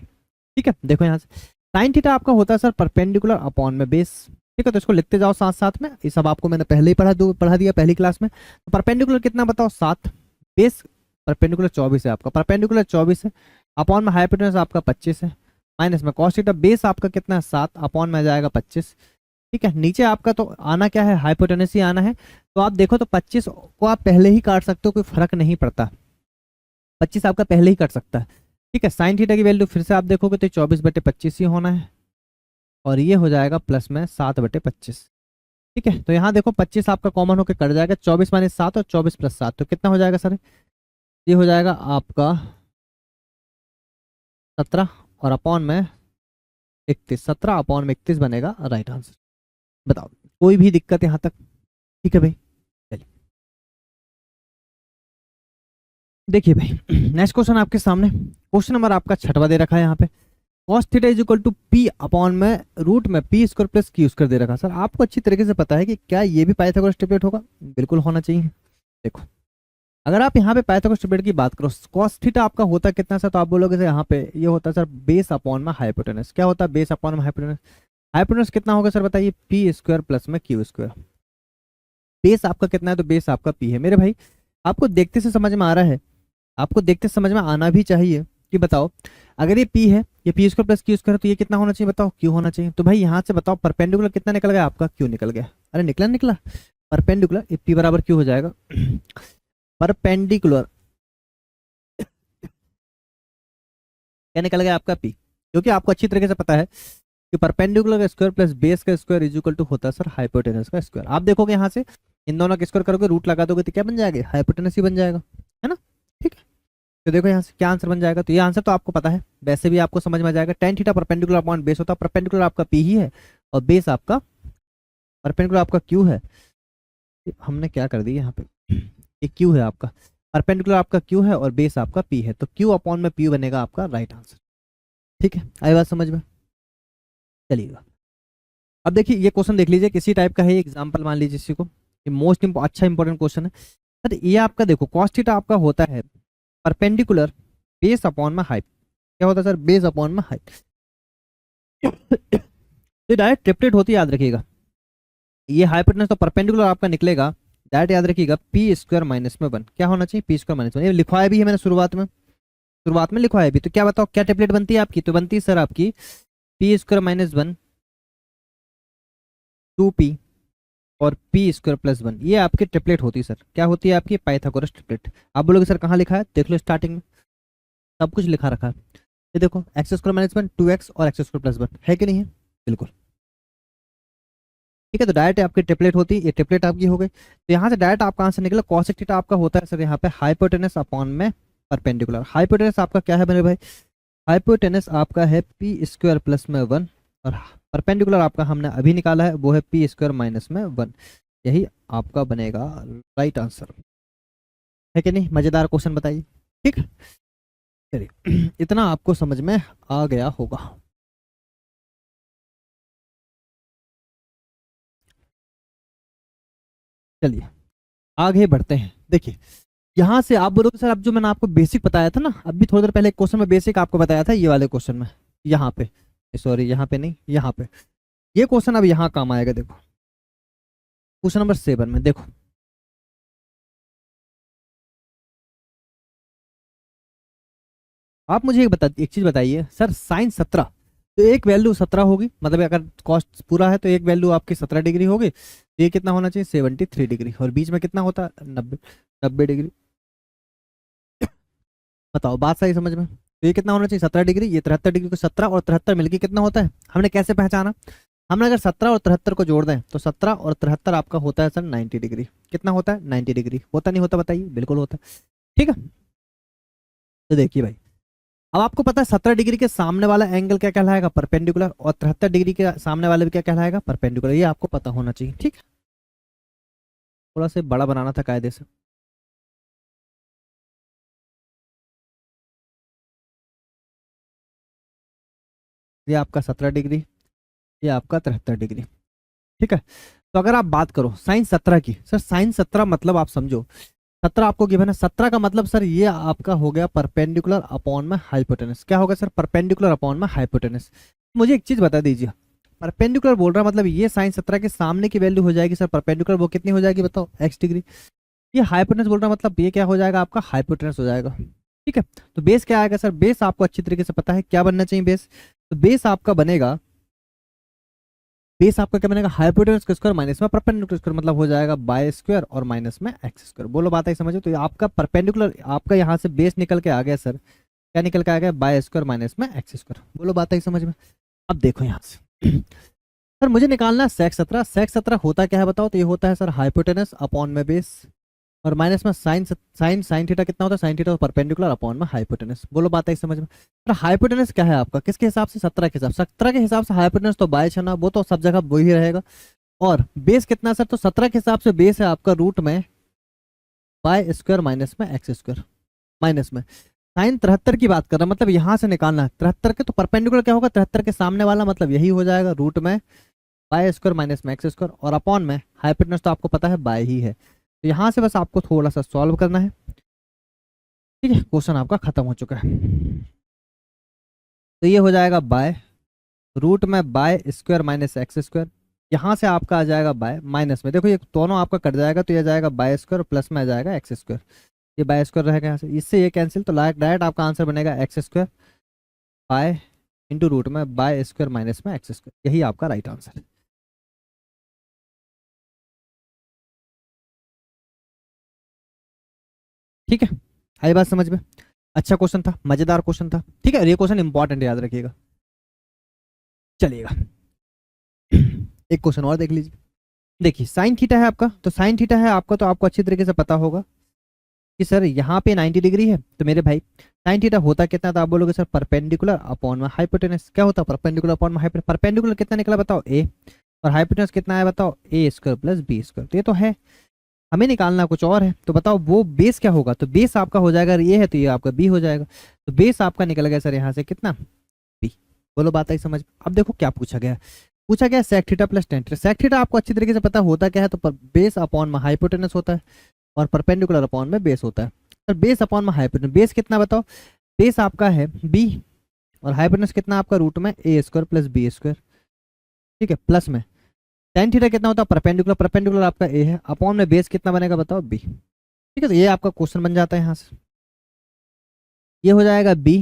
ठीक है। देखो यहाँ से साइन थीटा आपका होता है सर परपेंडिकुलर अपॉन में बेस, ठीक है। तो इसको लिखते जाओ साथ साथ में, ये सब आपको मैंने पहले ही पढ़ा दिया पहली क्लास में। तो परपेंडिकुलर कितना बताओ 7, बेस परपेंडिकुलर 24 है आपका, परपेंडिकुलर 24 है, अपॉन में हाइपोटेनस आपका 25 है, माइनस में कॉस थीटा, बेस आपका कितना है 7, अपॉन में आ जाएगा 25, ठीक है, नीचे आपका तो आना क्या है, हाइपोटेनस ही आना है। तो आप देखो तो 25 को आप पहले ही काट सकते हो, कोई फर्क नहीं पड़ता, 25 आपका पहले ही कट सकता है। ठीक है, साइन थीटा की वैल्यू फिर से आप देखोगे तो 24/25 ही होना है, और ये हो जाएगा प्लस में 7/25। ठीक है, तो यहाँ देखो 25 आपका कॉमन होकर कट जाएगा, 24 - 7 और 24 + 7, तो कितना हो जाएगा सर, ये हो जाएगा आपका 17 और अपॉन में 31, 17/31 बनेगा राइट आंसर। बताओ कोई भी दिक्कत यहाँ तक? ठीक है भाई, चलिए देखिए भाई नेक्स्ट क्वेश्चन आपके सामने, क्वेश्चन नंबर आपका 6वां दे रखा है यहाँ पे, cos theta is equal to P upon में रूट में P square plus Q square दे रखा है। सर आपको अच्छी तरीके से पता है कि क्या ये भी पाइथागोरस ट्रिपलेट होगा? बिल्कुल होना चाहिए। देखो अगर आप यहाँ पे पाइथागोरस ट्रिपलेट की बात करो, cos थीटा आपका होता कितना सा, तो आप बोलोगे सर यहाँ पे ये होता है सर बेस अपॉन में हाइपोटेनस। क्या होता है बेस अपॉन में हाइपोटेनस? हाइपोटेनस कितना होगा सर बताइए, पी स्क्वायर प्लस में क्यू स्क्वायर। बेस आपका कितना है, तो बेस आपका पी है। मेरे भाई आपको देखते से समझ में आ रहा है, आपको देखते समझ में आना भी चाहिए कि बताओ अगर ये पी है, ये P square plus Q square है, तो ये कितना होना चाहिए बताओ, क्यू होना चाहिए। तो भाई यहाँ से बताओ परपेंडिकुलर कितना निकल गया आपका, क्यू निकल गया। अरे निकला निकला परपेंडिकुलर पी बराबर क्यू हो जाएगा परपेंडिकुलर क्या निकल गया आपका पी, क्योंकि आपको अच्छी तरीके से पता है कि परपेंडिकुलर का स्क्वायर प्लस बेस का स्क्वायर इज इक्वल टू होता है सर हाइपोटेनस का स्क्वायर। आप देखोगे यहाँ से इन दोनों का स्क्वायर करोगे, रूट लगा दोगे तो क्या बन जाएगा, हाइपोटेनस ही बन जाएगा, है ना। ठीक है, तो देखो यहाँ से क्या आंसर बन जाएगा, तो ये आंसर तो आपको पता है, वैसे भी आपको समझ में आ जाएगा। tan theta perpendicular upon base होता है, परपेंडिकुलर आपका पी ही है और बेस आपका परपेंडिकुलर आपका क्यू है। हमने क्या कर दिया यहाँ पे, ये क्यू है आपका, परपेंडिकुलर आपका क्यू है और बेस आपका पी है, तो क्यू अपॉन में पी बनेगा आपका राइट आंसर। ठीक है, आई बात समझ में? चलिएगा अब देखिए ये क्वेश्चन देख लीजिए, किसी टाइप का है एग्जाम्पल मान लीजिए इसी को, ये मोस्ट अच्छा इंपॉर्टेंट क्वेश्चन है। सर ये आपका देखो cos थीटा आपका होता है परपेंडिकुलर बेस अपॉन में हाइट। क्या होता है सर, बेस अपॉन में हाइट। तो डायरेक्ट ट्रिपलेट होती है, याद रखिएगा। ये हाइपोटेनस तो परपेंडिकुलर आपका निकलेगा, डायरेक्ट याद रखिएगा पी स्क्वायर माइनस में 1। क्या होना चाहिए, पी स्क्वायर माइनस 1। ये लिखवाया भी है मैंने शुरुआत में लिखवाया भी। तो क्या बताओ क्या ट्रिपलेट बनती है आपकी, तो बनती है सर आपकी पी स्क्वायर माइनस 1 2p और पी स्क्वायर प्लस 1, ये आपकी ट्रिपलेट होती है सर। क्या होती है आपकी, पाइथागोरस ट्रिपलेट। आप बोलोगे सर कहाँ लिखा है, देख लो स्टार्टिंग में सब कुछ लिखा रखा है। ये देखो एक्स स्क्वायर माइनस 1 2x और एक्स स्क्वायर प्लस 1 है कि नहीं है, बिल्कुल। ठीक है, तो डायरेक्ट आपकी ट्रिपलेट होती है, ये ट्रिपलेट आपकी हो गई। तो यहाँ से डायरेक्ट आपका आंसर निकला cosec थीटा आपका होता है सर यहाँ पे हाइपोटेनस अपॉन में परपेंडिकुलर। हाइपोटेनस आपका क्या है मेरे भाई, हाइपोटेनस आपका है पी स्क्वायर प्लस में 1 और परपेंडिकुलर आपका हमने अभी निकाला है वो है पी स्क्वायर माइनस में 1। यही आपका बनेगा राइट आंसर, है कि नहीं? मजेदार क्वेश्चन बताइए। ठीक है, चलिए इतना आपको समझ में आ गया होगा। चलिए आगे बढ़ते हैं। देखिए यहाँ से आप बोलोगे सर अब जो मैंने आपको बेसिक बताया था ना, अभी थोड़ी देर पहले क्वेश्चन में बेसिक आपको बताया था, ये वाले क्वेश्चन में यहाँ पे, सॉरी यहाँ पे नहीं यहाँ पे, ये क्वेश्चन अब यहाँ काम आएगा। देखो क्वेश्चन नंबर 7 में देखो, आप मुझे एक चीज बताइए सर, साइन 17, तो एक वैल्यू 17 होगी, मतलब अगर कॉस्ट पूरा है तो एक वैल्यू आपकी 17 डिग्री होगी, तो ये कितना होना चाहिए 73 डिग्री, और बीच में कितना होता है 90 डिग्री। बताओ बात सही समझ में? तो ये कितना होना चाहिए 17 डिग्री, ये 73 डिग्री को 17 और 73 मिलकर कितना होता है, हमने कैसे पहचाना, हमने अगर 17 और 73 को जोड़ दें तो 17 और 73 आपका होता है सर 90 डिग्री। कितना होता है 90 डिग्री, होता नहीं होता बताइए, बिल्कुल होता है। ठीक है, तो देखिए भाई अब आपको पता है 17 डिग्री के सामने वाला एंगल क्या कहलाएगा, परपेंडिकुलर, और 73 डिग्री के सामने वाले भी क्या कहलाएगा, परपेंडिकुलर। ये आपको पता होना चाहिए। ठीक है, थोड़ा सा बड़ा बनाना था कायदे से। ये आपका 17 डिग्री, ये आपका 73 डिग्री। ठीक है, तो अगर आप बात करो साइन 17 की, सर साइन 17 मतलब आप समझो 17 आपको गिवन है, 17 का मतलब सर ये आपका हो गया परपेंडिकुलर अपॉन में हाइपोटेनस। क्या होगा सर, परपेंडिकुलर अपॉन में हाइपोटेनस। मुझे एक चीज बता दीजिए, परपेंडिकुलर बोल रहा मतलब ये साइन 17 के सामने की वैल्यू हो जाएगी सर परपेंडिकुलर, वो कितनी हो जाएगी बताओ, x डिग्री। ये हाइपोटेनस बोल रहा मतलब ये क्या हो जाएगा आपका, हाइपोटेनस हो जाएगा। ठीक है, तो बेस क्या आएगा सर, बेस आपको अच्छी तरीके से पता है क्या बनना चाहिए बेस, तो बेस आपका बनेगा बेस आपका क्या बनेगा, हाइपोटेनस का स्क्वायर माइनस में परपेंडिकुलर स्क्वायर, मतलब हो जाएगा बाय स्क्वायर और माइनस में एक्स स्क्वायर। बोलो बात आई समझो। तो ये आपका परपेंडिकुलर, आपका यहाँ से बेस निकल के आ गया सर, क्या निकल के आ गया, बाय स्क्वायर माइनस में एक्स स्क्वायर। बोलो बात आई समझ में। अब देखो यहाँ से सर मुझे निकालना है सेक 17। सेक 17 होता क्या है बताओ, तो ये होता है सर हाइपोटेनस अपॉन में बेस, और माइनस में साइन साइन थीटा कितना होता है, साइन थीटा परपेंडिकुलर अपॉन में हाइपोटेनस। बोलो बात आई समझ में। सर हाइपोटेनस क्या है आपका, किसके हिसाब से, 17 के हिसाब से। 17 के हिसाब से हाइपोटेनस तो बाय छना, वो तो सब जगह वही रहेगा। और बेस कितना सर, तो 17 के हिसाब से बेस है आपका रूट में बाय स्क्वायर माइनस में एक्स स्क्वायर, माइनस में साइन 73 की बात कर रहा है, मतलब यहाँ से निकालना है 73 के, तो परपेंडिकुलर क्या होगा, 73 के सामने वाला, मतलब यही हो जाएगा रूट में बाय स्क्वायर माइनस में एक्स स्क्वायर, और अपॉन में हाइपोटेनस तो आपको पता है बाय ही है। तो यहाँ से बस आपको थोड़ा सा सॉल्व करना है, ठीक है। क्वेश्चन आपका खत्म हो चुका है। तो ये हो जाएगा बाय रूट में by square minus x square, यहाँ से आपका आ जाएगा बाय माइनस में, देखो ये दोनों आपका कट जाएगा, तो ये जाएगा बाय स्क्वायर प्लस में आ जाएगा एक्स स्क्वायर, ये बाय स्क्वायर रहेगा यहाँ से, इससे ये कैंसिल, तो डायरेक्ट आपका आंसर बनेगा x square by into root में बाय स्क्वायर माइनस में एक्स स्क्वायर, यही आपका राइट आंसर है। ठीक है, आई बात समझ में। अच्छा क्वेश्चन था, मजेदार क्वेश्चन था, ठीक है। और ये क्वेश्चन इंपॉर्टेंट, याद रखिएगा। चलिएगा एक क्वेश्चन और देख लीजिए। देखिए साइन थीटा है आपका, तो साइन थीटा है आपका, तो आपको अच्छी तरीके से पता होगा कि सर यहाँ पे 90 डिग्री है, तो मेरे भाई साइन थीटा होता कितना था, आप बोलोगे सर परपेंडिकुलर अपॉन में हाइपोटेनस। क्या होता है परपेंडिकुलर अपॉन में हाइपोटेनस, परपेंडिकुलर कितना निकला बताओ ए, और हाइपोटेनस कितना है बताओ, ए स्क्वायर प्लस बी स्क्वायर। तो ये तो है, हमें निकालना कुछ और है, तो बताओ वो बेस क्या होगा, तो बेस आपका हो जाएगा, ये है तो ये आपका बी हो जाएगा, तो बेस आपका निकल गया सर यहाँ से कितना, बी। बोलो बात आई समझ। अब देखो क्या पूछा गया, पूछा गया sec theta plus tan theta. Sec theta आपको अच्छी तरीके से पता होता क्या है, तो बेस अपॉन में हाइपोटेनस होता है, और परपेंडिकुलर अपॉन में बेस होता है। सर बेस अपॉन में हाइपोटेनस, बेस कितना बताओ, बेस आपका है बी, और हाइपोटेनस कितना आपका रूट में ए स्क्वायर प्लस बी स्क्वायर, ठीक है, प्लस में टेन थीटा कितना होता है परपेंडिकुलर, परपेंडिकुलर आपका ए है, अपॉन में बेस कितना बनेगा बताओ बी, ठीक है। तो ये आपका क्वेश्चन बन जाता है यहाँ से, ये हो जाएगा बी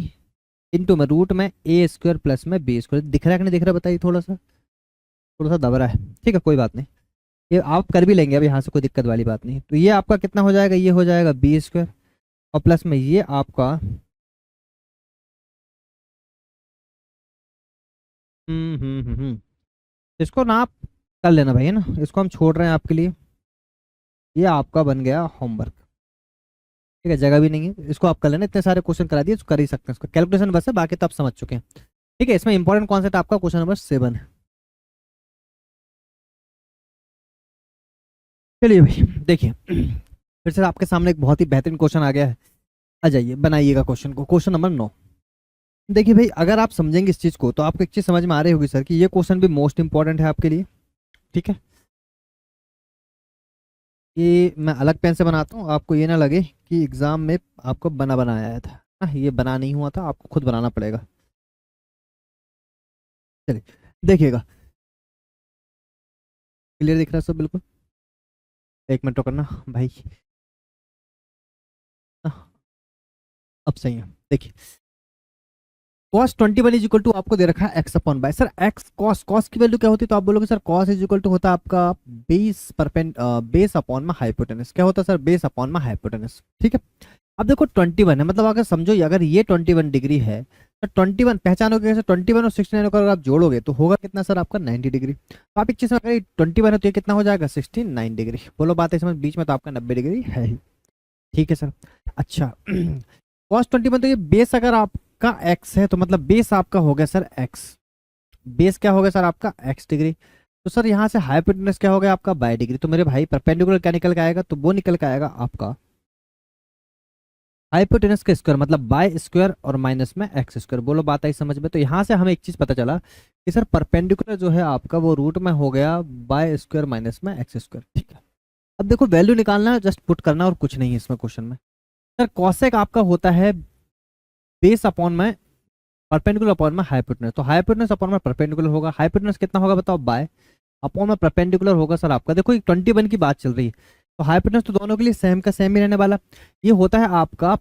इंटू में रूट में ए स्क्वायर प्लस में बी स्क्वायर। दिख रहा है कि नहीं दिख रहा बताइए, थोड़ा सा दब रहा है, ठीक है कोई बात नहीं, ये आप कर भी लेंगे, अब यहाँ से कोई दिक्कत वाली बात नहीं। तो ये आपका कितना हो जाएगा, ये हो जाएगा बी स्क्वायर, और प्लस में ये आपका इसको ना आप कर लेना भाई, है ना, इसको हम छोड़ रहे हैं आपके लिए, ये आपका बन गया होमवर्क, ठीक है। जगह भी नहीं है, इसको आप कर लेना, इतने सारे क्वेश्चन करा दिए, इसको कर ही सकते हैं, इसको कैलकुलेशन बस है, बाकी तो आप समझ चुके हैं, ठीक है। इसमें इंपॉर्टेंट कॉन्सेप्ट आपका क्वेश्चन नंबर 7 है। चलिए भाई देखिए फिर से आपके सामने एक बहुत ही बेहतरीन क्वेश्चन आ गया है, आ जाइए बनाइएगा क्वेश्चन को। Question number 9। देखिए भाई अगर आप समझेंगे इस चीज को, तो आपको एक चीज समझ में आ रही होगी सर, कि ये क्वेश्चन भी मोस्ट इंपॉर्टेंट है आपके लिए, ठीक है। ये मैं अलग पेन से बनाता हूँ, आपको ये ना लगे कि एग्जाम में आपको बना बनाया आया था, ये बना नहीं हुआ था, आपको खुद बनाना पड़ेगा। चलिए देखिएगा, क्लियर दिख रहा है सब बिल्कुल, एक मिनट करना भाई, अब सही है। देखिए cos 21 इज इक्वल टू आपको दे रखा है x upon by, sir x cos की वैल्यू क्या होती है, तो आप बोलोगे sir cos is equal to होता है आपका बेस अपॉन में हाइपोटेनस। क्या होता है सर, बेस अपॉन में हाइपोटेनस, ठीक है। अब देखो 21 है, मतलब अगर समझो अगर ये 21 डिग्री है, तो 21 पहचानोगे कैसे, 21 और 69 को अगर आप जोड़ोगे तो होगा कितना सर आपका 90 डिग्री। तो आप एक चीज में अगर 21 है तो ये कितना हो जाएगा 69 डिग्री। बोलो बात है समझ, बीच में तो आपका 90 डिग्री है ही, ठीक है सर। अच्छा cos 21, तो ये बेस अगर आपका x है, तो मतलब बेस आपका हो गया सर x, बेस क्या हो गया सर आपका x डिग्री, तो सर यहाँ से हाइपोटेनस क्या हो गया आपका बाय डिग्री। तो मेरे भाई परपेंडिकुलर क्या निकल के आएगा, तो वो निकल के आएगा आपका हाइपोटेनस का स्क्वायर, मतलब बाय स्क्वायर और माइनस में एक्स स्क्वायर। बोलो बात आई समझ में। तो यहाँ से हमें एक चीज पता चला कि सर परपेंडिकुलर जो है आपका वो रूट में हो गया बाय स्क्वायर माइनस में एक्स स्क्वायर, ठीक है। अब देखो वैल्यू निकालना है, जस्ट पुट करना और कुछ नहीं है इसमें क्वेश्चन में। सर कॉसेक आपका होता है बेस अपॉन में परपेंडिकुलर अपॉन में हाइपोटेनस, तो हाइपोटेनस अपॉन में परपेंडिकुलर होगा, हाइपोटेनस कितना होगा बताओ बाय, अपॉन में परपेंडिकुलर होगा सर आपका, देखो 21 की बात चल रही है, तो हाइपोटेनस तो दोनों के लिए सेम का सेम ही रहने वाला। ये होता है आपका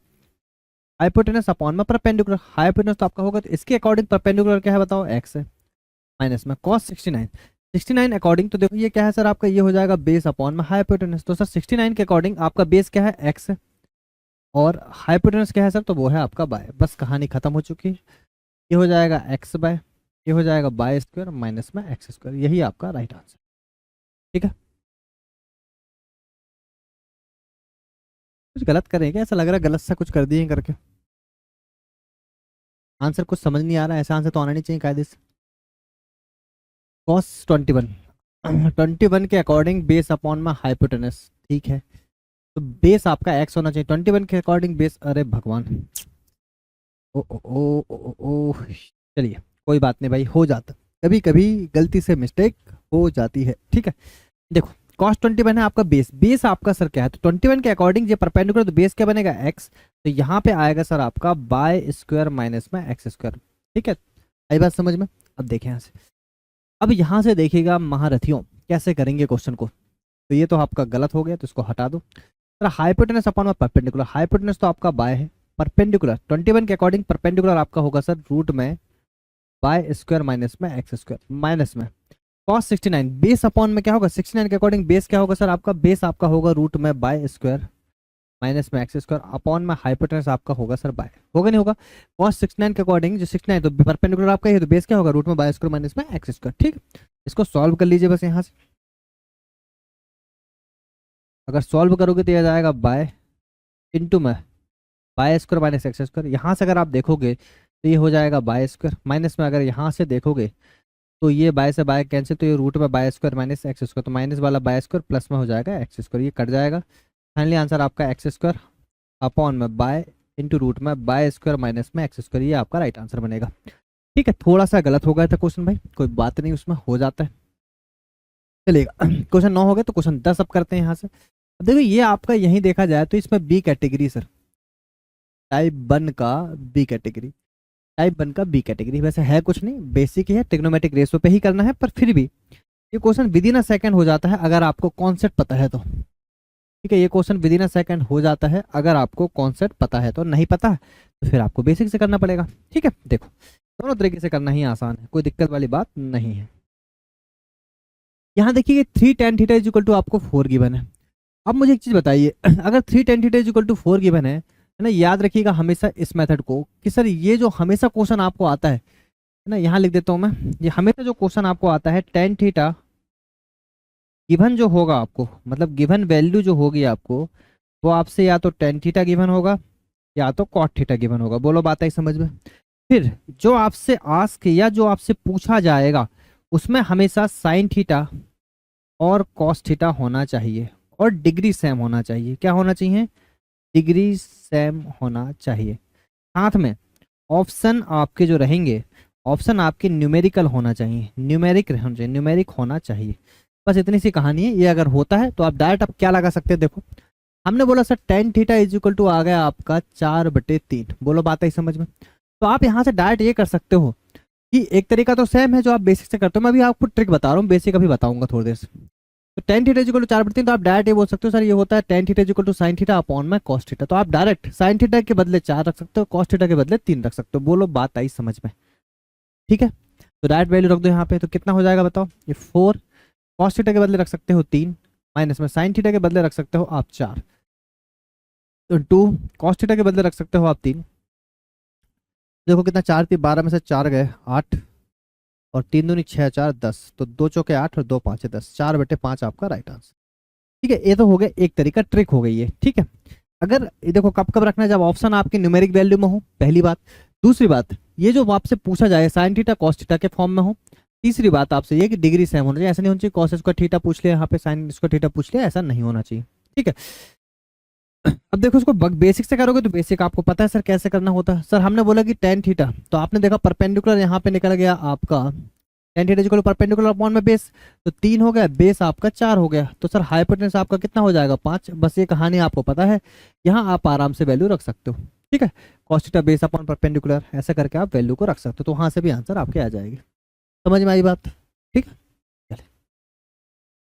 हाइपोटेनस अपॉन में परपेंडिकुलर, हाइपोटेनस तो आपका होगा, तो इसके अकॉर्डिंग परपेंडिकुलर क्या है बताओ एक्स है, माइनस में cos 69, 69 अकॉर्डिंग, तो देखो ये क्या है सर आपका, ये हो जाएगा बेस अपॉन में हाइपोटेनस। तो सर 69 के अकॉर्डिंग आपका बेस क्या है, एक्स है, और हाइपोटेनस क्या है सर, तो वो है आपका बाय। बस कहानी खत्म हो चुकी है। ये हो जाएगा एक्स बाय, ये हो जाएगा बाय स्क्वायर माइनस में एक्स स्क्वायर, यही आपका राइट आंसर। ठीक है, कुछ गलत करें क्या, ऐसा लग रहा है गलत सा कुछ कर दिए करके। आंसर कुछ समझ नहीं आ रहा है, ऐसा आंसर तो आना नहीं चाहिए कायदे से। कॉस 21, 21 के अकॉर्डिंग बेस अपॉन में हाइपोटेनस, ठीक है, तो बेस आपका एक्स होना चाहिए 21 के अकॉर्डिंग बेस, अरे भगवान, ओ ओ ओ ओ ओ, चलिए कोई बात नहीं भाई, हो जाता कभी कभी, गलती से मिस्टेक हो जाती है। ठीक है, देखो कॉस 21 है आपका बेस, बेस आपका सर क्या है, तो 21 के अकॉर्डिंग ये परपेंडिकुलर, तो बेस क्या बनेगा एक्स, तो यहाँ पे आएगा सर आपका बाय स्क्वायर माइनस में एक्स स्क्वायर। ठीक है, आई बात समझ में। अब देखें यहाँ से, अब यहाँ से देखिएगा महारथियों कैसे करेंगे क्वेश्चन को, तो ये तो आपका गलत हो गया, तो इसको हटा दो। सर हाइपोटेनस अपॉन में परपेंडिकुलर, हाइपोटेनस तो आपका बाय है, परपेंडिकुलर 21 के अकॉर्डिंग परपेंडिकुलर आपका होगा सर रूट में बाय स्क्वायर माइनस में एक्स स्क्वायर माइनस में कॉस 69, बेस अपॉन में क्या होगा 69 के अकॉर्डिंग बेस क्या होगा सर आपका, बेस आपका होगा रूट में बाय स्क्वायर माइनस में एक्स स्क्वायर अपॉन में हाइपोटेनस आपका होगा सर बाय, होगा नहीं होगा, कॉस 69 के अकॉर्डिंग जो 69 तो परपेंडिकुलर आपका है, तो बेस क्या होगा रूट में बाय स्क्वायर माइनस में एक्स स्क्वायर। ठीक, इसको सॉल्व कर लीजिए बस यहाँ से, अगर सॉल्व करोगे तो यह जाएगा बाय इंटू में by square minus x square, यहाँ से अगर आप देखोगे तो ये हो जाएगा बाय स्क्वायर माइनस में, अगर यहाँ से देखोगे तो ये बाय से बाय कैंसिल, तो ये रूट में by square minus x square, तो माइनस वाला बाय स्क्वायर प्लस में हो जाएगा एक्स स्क्वायर, ये कट जाएगा। फाइनली आंसर आपका एक्स स्क्वायर अपॉन में बाय इंटू रूट में बाय स्क्वायर माइनस में एक्स स्क्वायर, ये आपका राइट आंसर बनेगा। ठीक है, थोड़ा सा गलत हो गया था क्वेश्चन भाई, कोई बात नहीं, उसमें हो जाता है, चलेगा। क्वेश्चन 9 हो गया, तो क्वेश्चन 10 अब करते हैं यहाँ से। अब देखो ये आपका यहीं देखा जाए तो इसमें बी कैटेगरी सर, टाइप 1 का बी कैटेगरी, टाइप 1 का बी कैटेगरी, वैसे है कुछ नहीं, बेसिक ही है, ट्रिग्नोमेट्रिक रेशियो पे ही करना है, पर फिर भी ये question with in a second हो जाता है अगर आपको कॉन्सेप्ट पता है तो। ठीक है, ये question with in a second हो जाता है अगर आपको कॉन्सेप्ट पता है तो, नहीं पता है तो फिर आपको बेसिक से करना पड़ेगा। ठीक है, देखो दोनों तरीके से करना ही आसान है, कोई दिक्कत वाली बात नहीं है। यहाँ देखिए 3 tan theta is equal to आपको 4 गिवन है। अब मुझे एक चीज बताइए, अगर 3 tan theta is equal to 4 given है ना, याद रखिएगा हमेशा इस मेथड को, कि सर ये जो हमेशा क्वेश्चन आपको आता है ना, यहाँ लिख देता हूँ मैं, ये हमेशा जो क्वेश्चन आपको आता है tan थीटा गिवन जो होगा आपको, मतलब गिवन वैल्यू जो होगी आपको, वो आपसे या तो tan थीटा गिवन होगा या तो cot थीटा गिवन होगा। बोलो बात आई समझ में। फिर जो आपसे आस्क या जो आपसे पूछा जाएगा उसमें हमेशा sin थीटा और cos थीटा होना चाहिए, और डिग्री सेम होना चाहिए। क्या होना चाहिए, डिग्री सेम होना चाहिए। साथ में ऑप्शन आपके जो रहेंगे, ऑप्शन आपके न्यूमेरिकल होना चाहिए, न्यूमेरिक होना चाहिए। बस इतनी सी कहानी है, ये अगर होता है तो आप डायरेक्ट अब क्या लगा सकते हैं, देखो हमने बोला sir tan theta is equal to आ गया आपका 4/3, बोलो बात आई समझ में। तो आप यहाँ से डायरेक्ट ये कर सकते हो कि एक तरीका तो सेम है जो आप बेसिक से करते हो, मैं अभी आपको ट्रिक बता रहा हूँ, बेसिक अभी बताऊंगा थोड़ी देर से। तो tan theta is equal to 4/3, तो आप डायरेक्ट ये बोल सकते हो सर ये होता है tan theta is equal to sin theta upon में cos थीटा, तो आप डायरेक्ट sin थीटा के बदले 4 रख सकते हो, cos थीटा के बदले 3 रख सकते हो। बोलो बात आई समझ में। ठीक है, तो डायरेक्ट वैल्यू रख दो यहाँ पे, तो कितना हो जाएगा बताओ, ये 4, cos थीटा के बदले रख सकते हो 3, माइनस में sin थीटा के बदले रख सकते हो आप 4, तो 2, cos थीटा के बदले रख सकते हो आप 3। देखो कितना 4 थी, 12 में से 4 गए 8, और 3 दूनी 6 4 10, तो 2 चौके 8 और 2 5 10, 4/5 आपका राइट आंसर। ठीक है, ये तो हो गया एक तरीका, ट्रिक हो गई है। ठीक है, अगर ये देखो कब कब रखना है, जब ऑप्शन आपके न्यूमेरिक वैल्यू में हो, पहली बात। दूसरी बात, ये जो आपसे पूछा जाए sin थीटा cos थीटा के फॉर्म में हो। तीसरी बात आपसे ये कि डिग्री सेम होना चाहिए, ऐसा नहीं होना चाहिए cos स्क्वायर थीटा पूछ लिया यहाँ पे sin स्क्वायर थीटा पूछ लिया, ऐसा नहीं होना चाहिए। ठीक है, अब देखो इसको बेसिक से करोगे तो बेसिक आपको पता है सर कैसे करना होता है। सर हमने बोला कि tan थीटा, तो आपने देखा परपेंडिकुलर यहाँ पे निकल गया आपका tan theta equal perpendicular upon में बेस, तो 3 हो गया, बेस आपका 4 हो गया, तो सर हाइपोटेनस आपका कितना हो जाएगा 5। बस ये कहानी आपको पता है, यहाँ आप आराम से वैल्यू रख सकते हो। ठीक है, cos theta base upon perpendicular, ऐसा करके आप वैल्यू को रख सकते हो, तो वहां से भी आंसर आपके आ जाएगी। समझ में आई बात। ठीक है, चलिए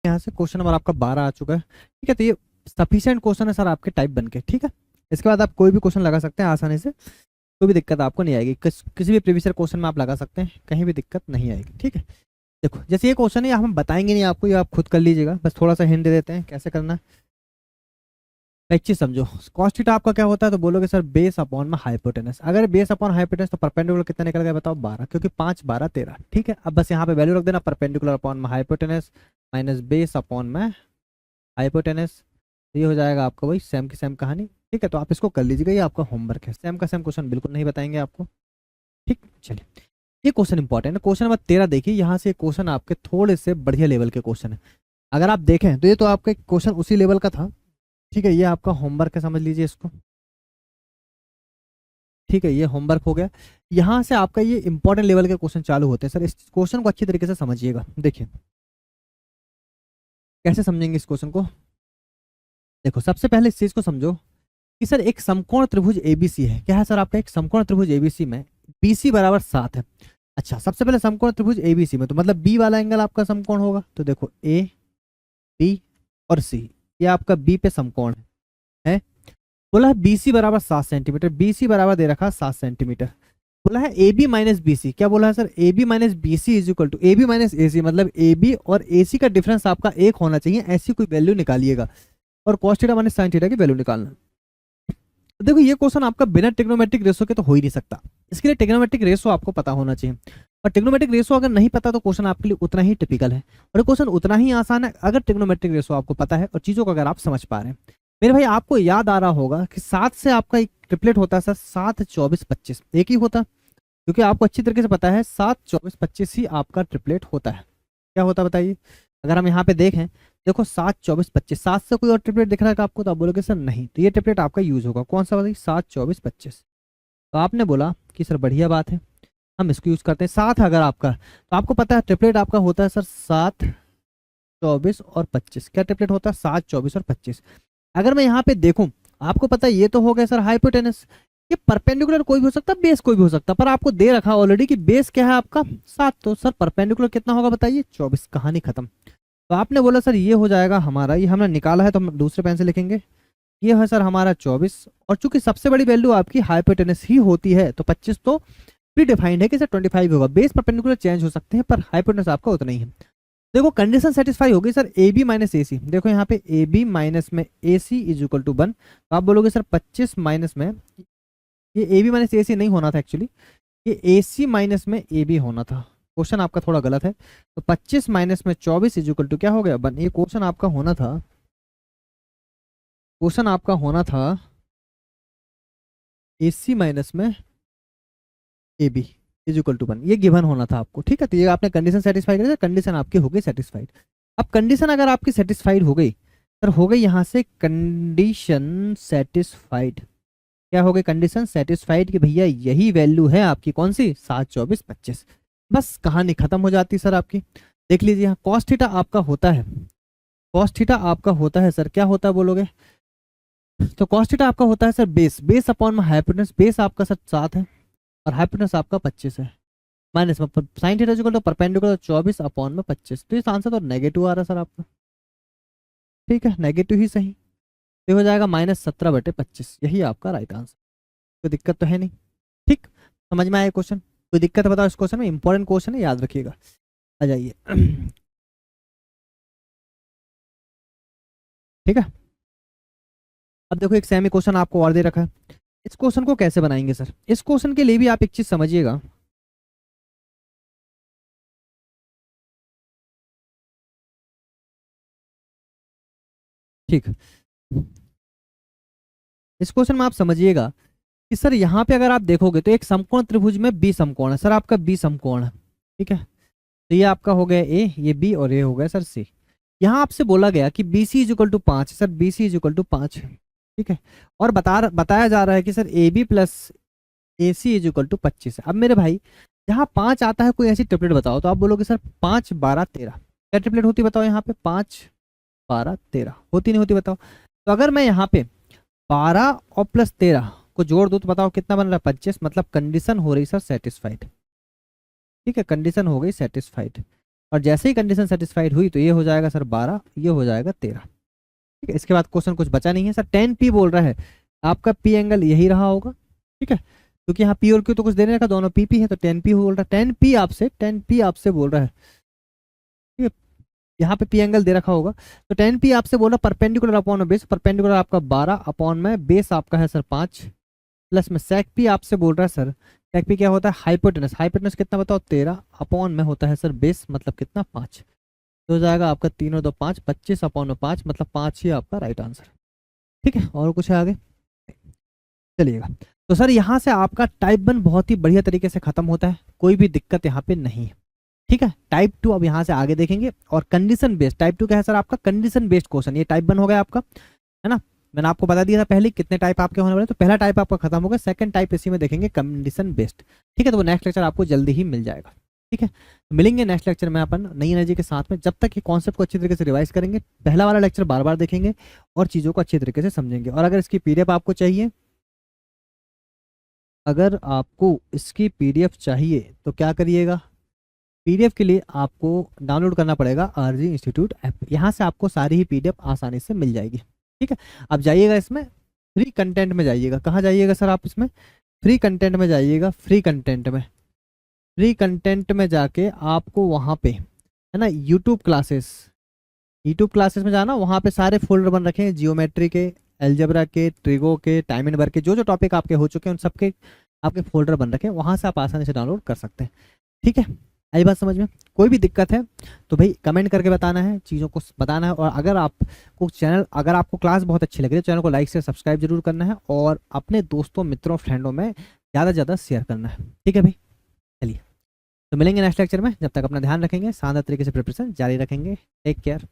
यहाँ से क्वेश्चन नंबर आपका 12 आ चुका है। ठीक है, तो ये सफिशिएंट क्वेश्चन है सर आपके टाइप 1 के। ठीक है, इसके बाद आप कोई भी क्वेश्चन लगा सकते हैं आसानी से, कोई भी दिक्कत आपको नहीं आएगी, किसी भी प्रीवियस क्वेश्चन में आप लगा सकते हैं, कहीं भी दिक्कत नहीं आएगी। ठीक है, देखो जैसे ये क्वेश्चन है, हम बताएंगे नहीं आपको, ये आप खुद कर लीजिएगा, बस थोड़ा सा हिंट दे देते हैं कैसे करना है। एक चीज समझो, cos थीटा आपका क्या होता है, तो बोलोगे सर बेस अपॉन में हाइपोटेनस। अगर बेस अपॉन हाइपोटेनस तो परपेंडिकुलर कितना निकल गया बताओ, 12, क्योंकि 5 12 13। ठीक है, अब बस यहाँ पे वैल्यू रख देना, परपेंडिकुलर अपॉन में हाइपोटेनस माइनस बेस अपॉन में हाइपोटेनस। ये हो जाएगा आपका वही सेम की सेम कहानी। ठीक है, तो आप इसको कर लीजिएगा, ये आपका होमवर्क है। सेम का सेम क्वेश्चन बिल्कुल नहीं बताएंगे आपको। ठीक, चलिए ये क्वेश्चन इंपॉर्टेंट है। क्वेश्चन नंबर 13 देखिए, यहाँ से क्वेश्चन आपके थोड़े से बढ़िया लेवल के क्वेश्चन है। अगर आप देखें तो ये तो आपका क्वेश्चन उसी लेवल का था। ठीक है, ये आपका होमवर्क है, समझ लीजिए इसको। ठीक है, ये होमवर्क हो गया। यहाँ से आपका ये इंपॉर्टेंट लेवल के क्वेश्चन चालू होते हैं। सर इस क्वेश्चन को अच्छी तरीके से समझिएगा। देखिए कैसे समझेंगे इस क्वेश्चन को। देखो सबसे पहले इस चीज को समझो कि सर एक समकोण त्रिभुज एबीसी है। क्या है सर आपका, एक समकोण त्रिभुज एबीसी में बीसी बराबर 7 है। अच्छा, सबसे पहले समकोण त्रिभुज एबीसी में तो मतलब बी वाला एंगल आपका समकोण होगा। तो देखो ए बी और सी, ये आपका बी पे समकोण है। बोला है बीसी बराबर 7 सेंटीमीटर, बीसी बराबर दे रखा 7 सेंटीमीटर। बोला है A B minus B C, क्या बोला है sir, A B minus B C is equal to A B minus A C, मतलब ए बी और ए सी का डिफरेंस आपका 1 होना चाहिए, ऐसी कोई वैल्यू निकालिएगा। और cos theta minus sin theta की वैल्यू निकालना। तो देखो ये क्वेश्चन आपका बिना ट्रिग्नोमेट्रिक रेशो के तो हो ही नहीं सकता। इसके लिए ट्रिग्नोमेट्रिक रेशो आपको पता होना चाहिए, और ट्रिग्नोमेट्रिक रेशो अगर नहीं पता तो क्वेश्चन आपके लिए उतना ही टिपिकल है, और क्वेश्चन उतना ही आसान है अगर ट्रिग्नोमेट्रिक रेशो आपको पता है और चीजों को अगर आप समझ पा रहे हैं। मेरे भाई आपको याद आ रहा होगा कि 7 से आपका एक ट्रिपलेट होता है सर, 7 24 25 एक ही होता, क्योंकि आपको अच्छी तरीके से पता है 7 24 25 ही आपका ट्रिपलेट होता है। क्या होता है बताइए। अगर हम यहाँ पे देखें, देखो 7 24 25, 7 से कोई और ट्रिपलेट दिख रहा है आपको, तो आप बोलोगे सर नहीं, तो ये ट्रिपलेट आपका यूज होगा। कौन सा बताइए, 7 24 25। तो आपने बोला कि सर बढ़िया बात है, हम इसको यूज करते हैं। 7 अगर आपका, तो आपको पता है ट्रिपलेट आपका होता है सर 7 24 और 25। क्या ट्रिपलेट होता है, 7 24 और 25। अगर मैं यहाँ पे देखूं, आपको पता है ये तो हो गया सर हाइपोटेनस, ये परपेंडिकुलर कोई भी हो सकता है, बेस कोई भी हो सकता है, पर आपको दे रखा ऑलरेडी कि बेस क्या है आपका 7, तो सर परपेंडिकुलर कितना होगा बताइए, 24। कहानी खत्म। तो आपने बोला सर ये हो जाएगा हमारा, ये हमने निकाला है तो हम दूसरे पेन से लिखेंगे, ये है सर हमारा 24, और चूंकि सबसे बड़ी वैल्यू आपकी हाइपोटेनस ही होती है तो 25 तो प्री डिफाइंड है कि सर 25 होगा। बेस परपेंडिकुलर चेंज हो सकते हैं पर हाइपोटेनस आपका उतना ही है। देखो कंडीशन सेटिस्फाई होगी sir, A B minus A सी। देखो यहाँ पे ए बी माइनस में ए सी इज इक्वल टू 1, तो आप बोलोगे सर 25 माइनस में, ये ए बी माइनस ए सी नहीं होना था एक्चुअली, ये ए सी माइनस में ए बी होना था। क्वेश्चन आपका थोड़ा गलत है। तो 25 माइनस में 24 इज इक्वल टू क्या हो गया 1। ये क्वेश्चन आपका होना था, क्वेश्चन आपका होना था ए सी माइनस में A B is equal to 1, ये गिवन होना था आपको। ठीक है, तो ये आपने कंडीशन सेटिस्फाई करी, कंडीशन आपकी हो गई सेटिस्फाइड। अब कंडीशन अगर आपकी सेटिस्फाइड हो गई, सर हो गई यहाँ से कंडीशन सेटिस्फाइड। क्या हो गई कंडीशन सेटिस्फाइड कि भैया यही वैल्यू है आपकी, कौन सी, 7 24 25। बस कहानी खत्म हो जाती सर आपकी। देख लीजिए यहाँ cos थीटा आपका होता है, cos थीटा आपका होता है सर, क्या होता है बोलोगे, तो cos थीटा आपका होता है सर बेस, बेस अपॉन में हाइपोटेनस। बेस आपका सर 7 है और हाइपोटेनस आपका 25 है, माइनस में sine theta equal to perpendicular 24 upon में 25। तो इस आंसर तो नेगेटिव आ रहा है सर आपका। ठीक है, नेगेटिव ही सही, ये हो जाएगा -17/25, यही आपका राइट आंसर। कोई दिक्कत तो है नहीं। ठीक, समझ में आया क्वेश्चन, कोई दिक्कत है बताओ इस क्वेश्चन में, इंपॉर्टेंट क्वेश्चन है, याद रखिएगा। आ जाइए। ठीक है, अब देखो एक सेमी क्वेश्चन आपको और दे रखा है। इस क्वेश्चन को कैसे बनाएंगे सर, इस क्वेश्चन के लिए भी आप एक चीज समझिएगा। ठीक, इस क्वेश्चन में आप समझिएगा कि सर यहाँ पे अगर आप देखोगे तो एक समकोण त्रिभुज में बी समकोण है सर, आपका बी समकोण है। ठीक है, तो ये आपका हो गया ए, ये बी, और ये हो गया सर सी। यहाँ आपसे बोला गया कि B C is equal to 5, sir B C is equal to 5। ठीक है, और बताया जा रहा है कि sir A B plus A C is equal to 25 है। अब मेरे भाई जहाँ 5 आता है कोई ऐसी ट्रिपलेट बताओ, तो आप बोलोगे सर 5 12 13, क्या ट्रिपलेट होती बताओ यहाँ पे, 5 12 13 होती नहीं होती बताओ। तो अगर मैं यहाँ पे 12 और प्लस 13 को जोड़ दूँ तो बताओ कितना बन रहा है, 25, मतलब कंडीशन हो रही सर सेटिस्फाइड। ठीक है, कंडीशन हो गई सेटिस्फाइड, और जैसे ही कंडीशन सेटिस्फाइड हुई तो ये हो जाएगा सर 12, ये हो जाएगा 13। ठीक है, इसके बाद क्वेश्चन कुछ बचा नहीं है सर। 10p बोल रहा है, आपका p एंगल यही रहा होगा। ठीक है, क्योंकि यहाँ p और q तो कुछ देने रखा, दोनों p p है, तो 10p बोल रहा है। 10p आपसे बोल रहा है, यहाँ पे पी एंगल दे रखा होगा, तो टेन पी आपसे बोला परपेंडिकुलर अपॉन में बेस, परपेंडिकुलर आपका 12 अपॉन में बेस आपका है सर 5, प्लस में सेक पी आपसे बोल रहा है सर, सेक पी क्या होता है हाइपोटेनस, हाइपोटेनस कितना बताओ 13 अपॉन में होता है सर बेस मतलब कितना 5, तो हो जाएगा आपका 3 और 2 5, 25 अपॉन में 5 मतलब 5 ही आपका राइट आंसर। ठीक है, और कुछ है आगे? चलिएगा, तो सर यहाँ से आपका टाइप 1 बहुत ही बढ़िया तरीके से खत्म होता है, कोई भी दिक्कत यहाँ पे नहीं है। ठीक है, टाइप 2 अब यहाँ से आगे देखेंगे, और कंडीशन बेस्ड टाइप 2 क्या है सर आपका कंडीशन बेस्ड क्वेश्चन, ये टाइप 1 हो गया आपका, है ना। मैंने आपको बता दिया था पहले कितने टाइप आपके होने वाले, तो पहला टाइप आपका खत्म हो गया, सेकंड टाइप इसी में देखेंगे कंडीशन बेस्ड। ठीक है, तो वो नेक्स्ट लेक्चर आपको जल्दी ही मिल जाएगा। ठीक है, तो मिलेंगे नेक्स्ट लेक्चर में अपन नई एनर्जी के साथ में, जब तक ये कॉन्सेप्ट को अच्छी तरीके से रिवाइज करेंगे, पहला वाला लेक्चर बार बार देखेंगे और चीज़ों को अच्छी तरीके से समझेंगे। और अगर इसकी पीडीएफ आपको चाहिए, अगर आपको इसकी पीडीएफ चाहिए तो क्या करिएगा, पीडीएफ के लिए आपको डाउनलोड करना पड़ेगा आरजी इंस्टीट्यूट ऐप, यहाँ से आपको सारी ही पीडीएफ आसानी से मिल जाएगी। ठीक है, आप जाइएगा इसमें फ्री कंटेंट में जाइएगा, कहाँ जाइएगा सर आप इसमें फ्री कंटेंट में जाइएगा, फ्री कंटेंट में, फ्री कंटेंट में जाके आपको वहाँ पे है ना यूट्यूब क्लासेस, यूट्यूब क्लासेस में जाना, वहाँ पे सारे फोल्डर बन रखे हैं जियोमेट्री के, एलजेब्रा के, ट्रिगो के, टाइम एंड वर्क के, जो जो टॉपिक आपके हो चुके हैं उन सबके आपके फोल्डर बन रखे हैं, वहाँ से आप आसानी से डाउनलोड कर सकते हैं। ठीक है, आई बात समझ में? कोई भी दिक्कत है तो भाई कमेंट करके बताना है, चीज़ों को बताना है, और अगर आपको चैनल, अगर आपको क्लास बहुत अच्छी लग रही है, चैनल को लाइक से सब्सक्राइब जरूर करना है, और अपने दोस्तों मित्रों फ्रेंडों में ज़्यादा से ज़्यादा शेयर करना है। ठीक है भाई, चलिए तो मिलेंगे नेक्स्ट लेक्चर में, जब तक अपना ध्यान रखेंगे, शानदार तरीके से प्रिपरेशन जारी रखेंगे। Take care.